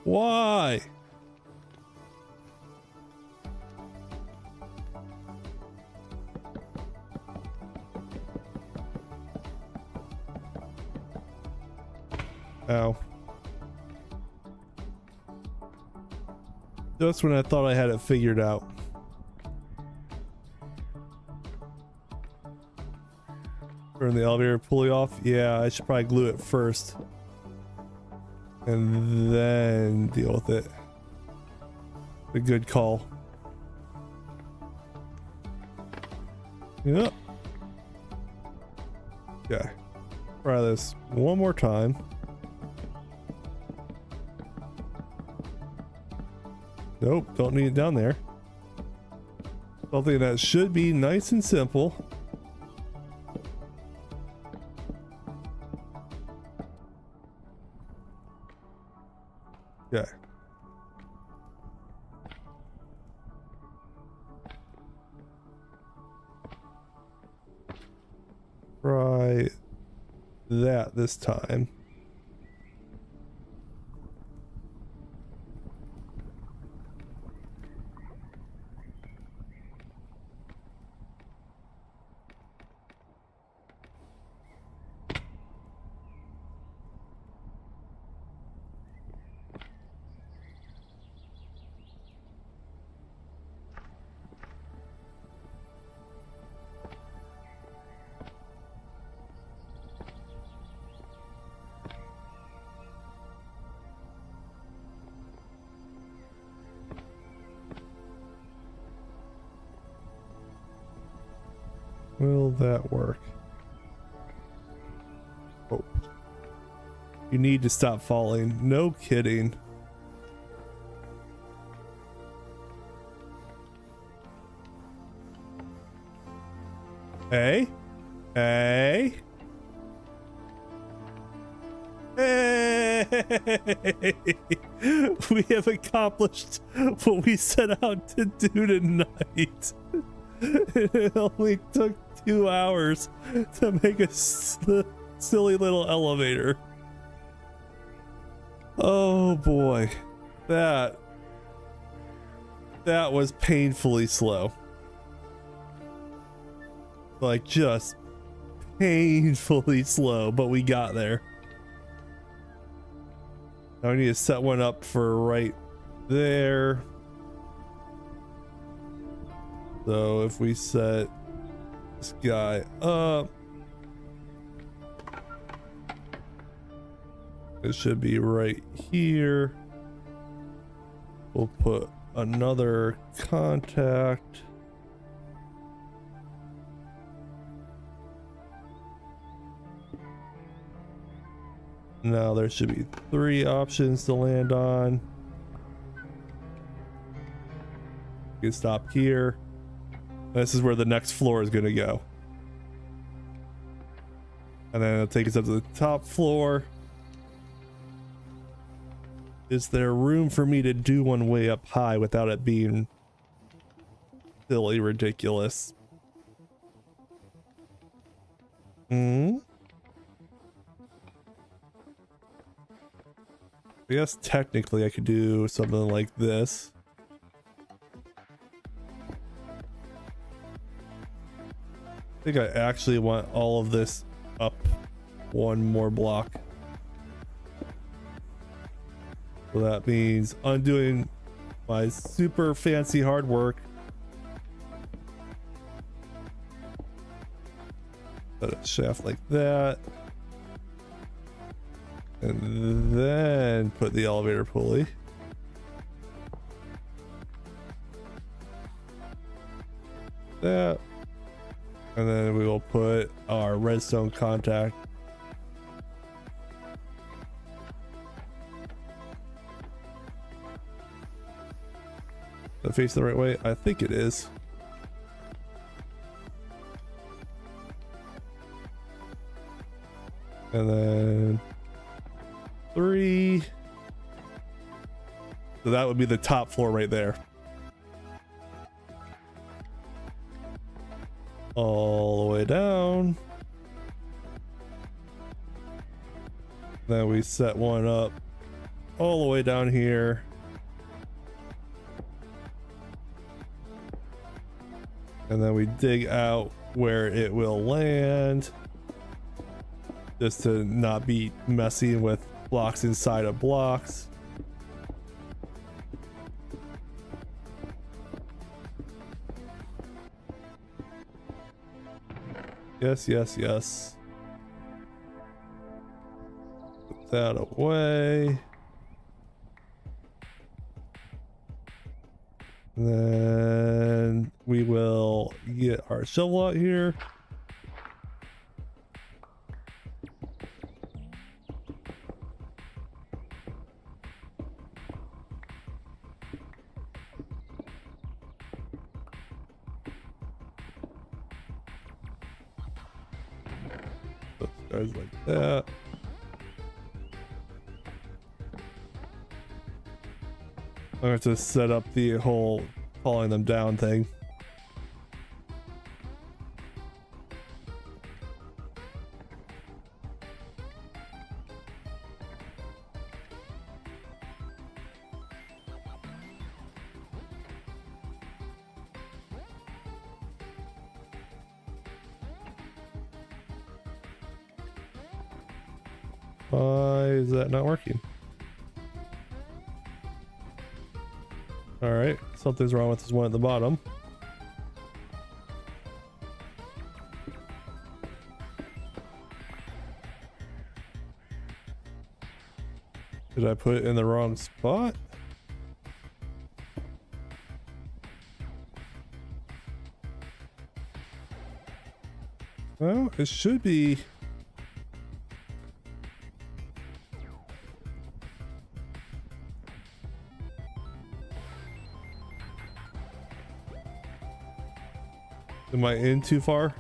Why? Ow. Just when I thought I had it figured out. Turn the elevator pulley off. Yeah, I should probably glue it first and then deal with it. A good call. Yep. Okay. Try this one more time. Nope, don't need it down there. Something that should be nice and simple. Okay. this time. Will that work? Oh. You need to stop falling. No kidding. Hey? Hey? Hey! We have accomplished what we set out to do tonight. It only took 2 hours to make a silly little elevator. Oh boy, that was painfully slow. Like, just painfully slow, but we got there. Now I need to set one up for right there. So if we set this guy up, it should be right here. We'll put another contact. Now there should be 3 options to land on. You can stop here. This is where the next floor is going to go. And then it'll take us up to the top floor. Is there room for me to do one way up high without it being silly ridiculous? I guess technically I could do something like this. I think I actually want all of this up 1 more block. So that means undoing my super fancy hard work. Put a shaft like that. And then put the elevator pulley. That. And then we will put our redstone contact. Is that facing the right way? I think it is. And then 3. So that would be the top floor right there. All the way down. Then we set one up all the way down here. And then we dig out where it will land, just to not be messing with blocks inside of blocks. Yes, yes, yes. Put that away. And then we will get our shovel out here. Guys like that. I'm going to set up the whole falling them down thing. Why is that not working? All right, something's wrong with this one at the bottom. Did I put it in the wrong spot? Well, it should be. Am I in too far?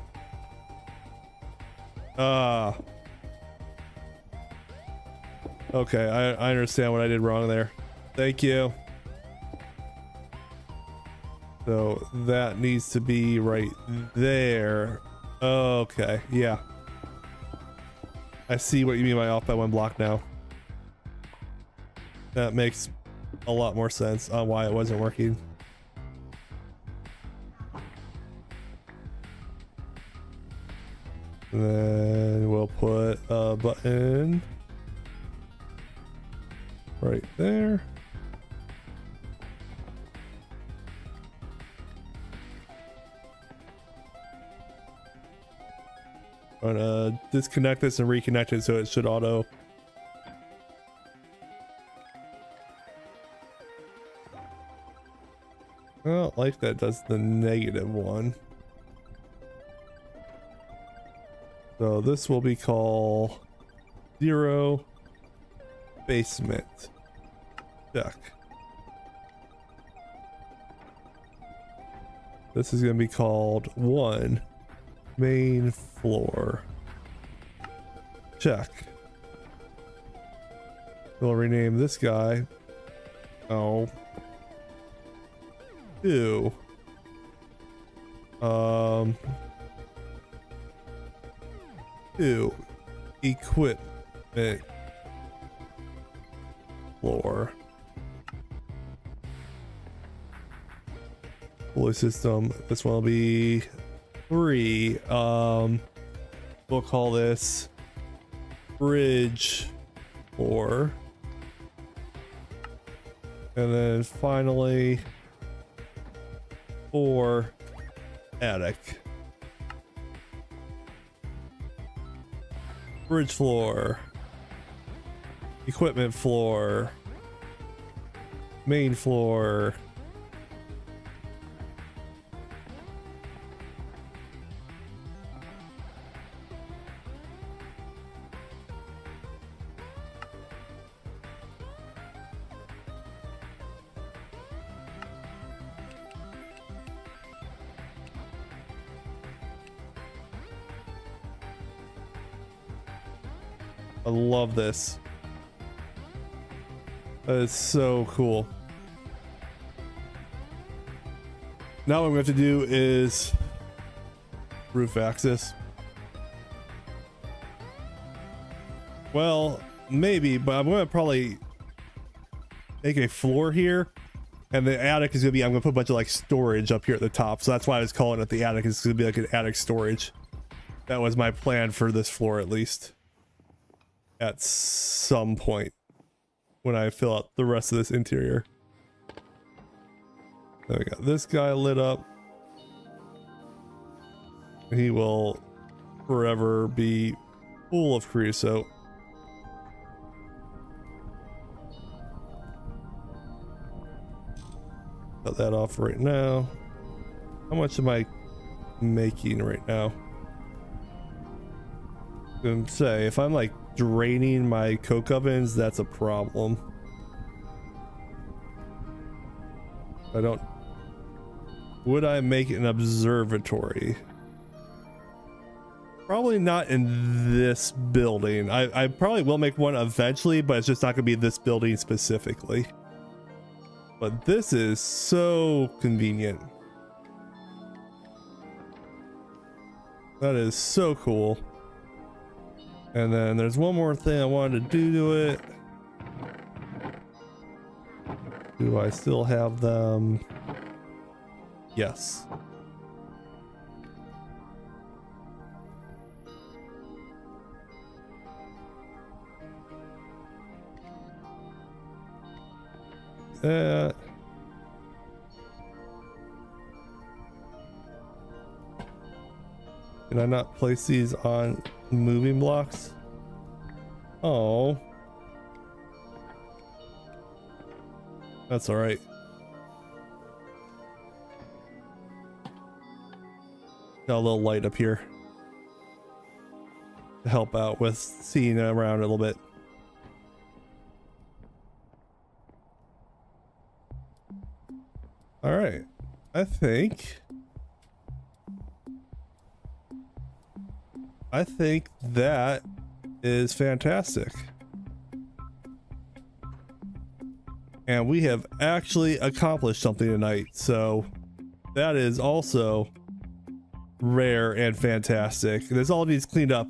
Okay, I understand what I did wrong there. Thank you. So that needs to be right there. Okay, yeah. I see what you mean by off by one block now. That makes a lot more sense on why it wasn't working. And then we'll put a button right there. I'm gonna disconnect this and reconnect it so it should auto. I don't like that does the negative one. So this will be called 0 basement. Check. This is going to be called 1 main floor. Check. We'll rename this guy. 2. Equipment floor. Cooling system. This one will be 3. We'll call this bridge floor. And then finally 4 attic. Bridge floor, equipment floor, main floor. I love this. That is so cool. Now what I'm going to have to do is roof access. Well, maybe, but I'm going to probably make a floor here, and the attic is going to be, I'm going to put a bunch of like storage up here at the top. So that's why I was calling it the attic. It's going to be like an attic storage. That was my plan for this floor, at least. At some point when I fill out the rest of this interior. Then we got this guy lit up. He will forever be full of creosote. Cut that off right now. How much am I making right now? I'm gonna say if I'm like draining my coke ovens, that's a problem. I don't. Would I make an observatory? Probably not in this building. I probably will make one eventually, but it's just not gonna be this building specifically. But this is so convenient. That is so cool. And then there's one more thing I wanted to do to it. Do I still have them? Yes. that. Can I not place these on moving blocks? Oh. That's all right. Got a little light up here to help out with seeing around a little bit. All right. I think that is fantastic. And we have actually accomplished something tonight. So that is also rare and fantastic. This all needs cleaned up.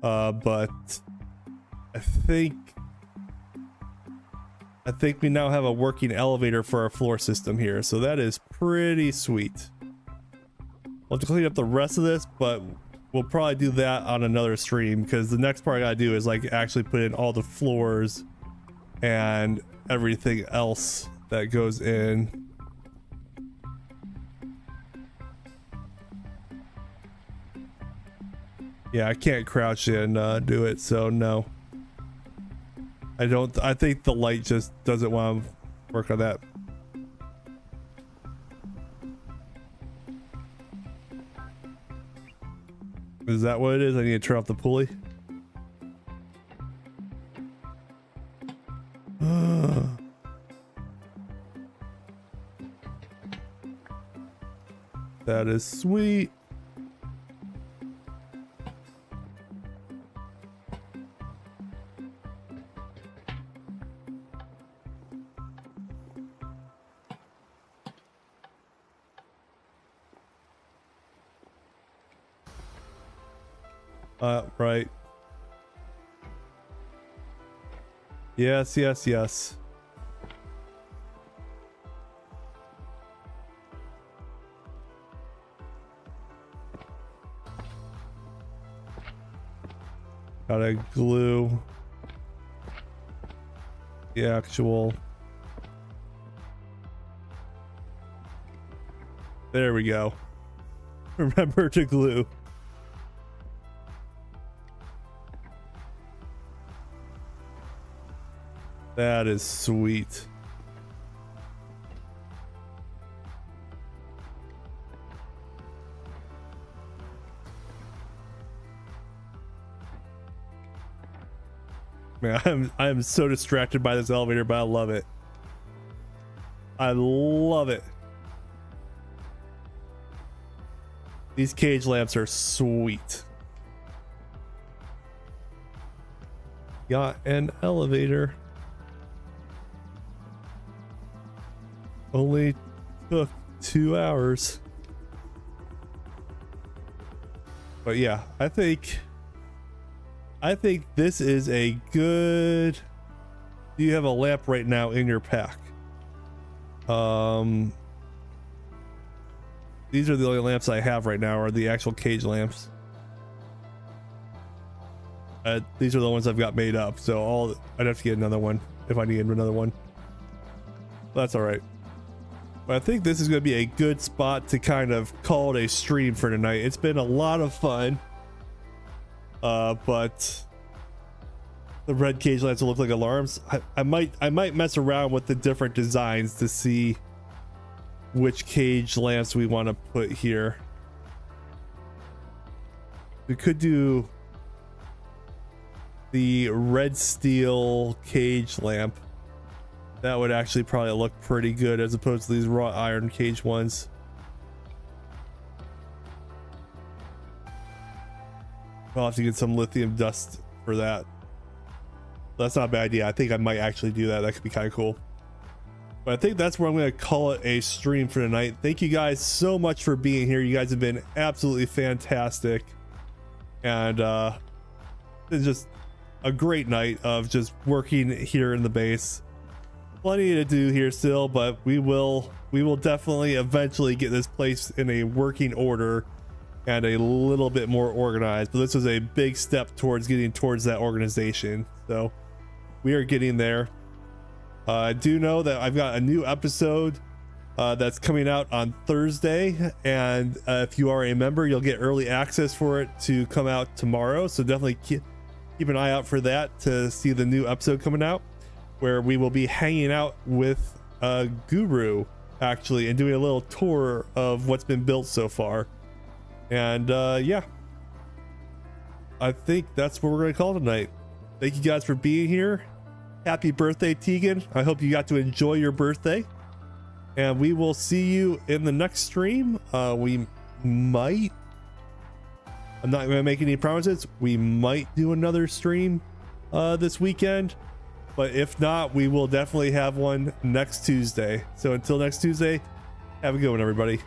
But I think we now have a working elevator for our floor system here. So that is pretty sweet. We'll have to clean up the rest of this, but we'll probably do that on another stream, because the next part I gotta do is like actually put in all the floors and everything else that goes in. Yeah, I can't crouch and do it, so no. I think the light just doesn't want to work on that. Is that what it is? I need to turn off the pulley. That is sweet. Right. Yes, yes, yes. Gotta glue the actual. There we go. Remember to glue. That is sweet. Man, I'm so distracted by this elevator, but I love it. I love it. These cage lamps are sweet. Got an elevator. Only took 2 hours. But yeah, I think this is a good. Do you have a lamp right now in your pack? These are the only lamps I have right now, are the actual cage lamps. These are the ones I've got made up, so I'd have to get another one if I needed another one. That's all right. But I think this is going to be a good spot to kind of call it a stream for tonight. It's been a lot of fun. But the red cage lamps will look like alarms. I might mess around with the different designs to see which cage lamps we want to put here. We could do the red steel cage lamp. That would actually probably look pretty good as opposed to these wrought iron cage ones. I'll have to get some lithium dust for that. That's not a bad idea. I think I might actually do that. That could be kind of cool. But I think that's where I'm going to call it a stream for tonight. Thank you guys so much for being here. You guys have been absolutely fantastic. And it's just a great night of just working here in the base. Plenty to do here still, but we will definitely eventually get this place in a working order and a little bit more organized. But this was a big step towards getting towards that organization, so we are getting there. I do know that I've got a new episode that's coming out on Thursday, and if you are a member, you'll get early access for it to come out tomorrow. So definitely keep an eye out for that to see the new episode coming out, where we will be hanging out with Guru actually and doing a little tour of what's been built so far. And yeah, I think that's what we're gonna call tonight. Thank you guys for being here. Happy birthday, Tegan. I hope you got to enjoy your birthday, and we will see you in the next stream. We might, I'm not gonna make any promises, we might do another stream this weekend, but if not, we will definitely have one next Tuesday. So until next Tuesday, have a good one, everybody.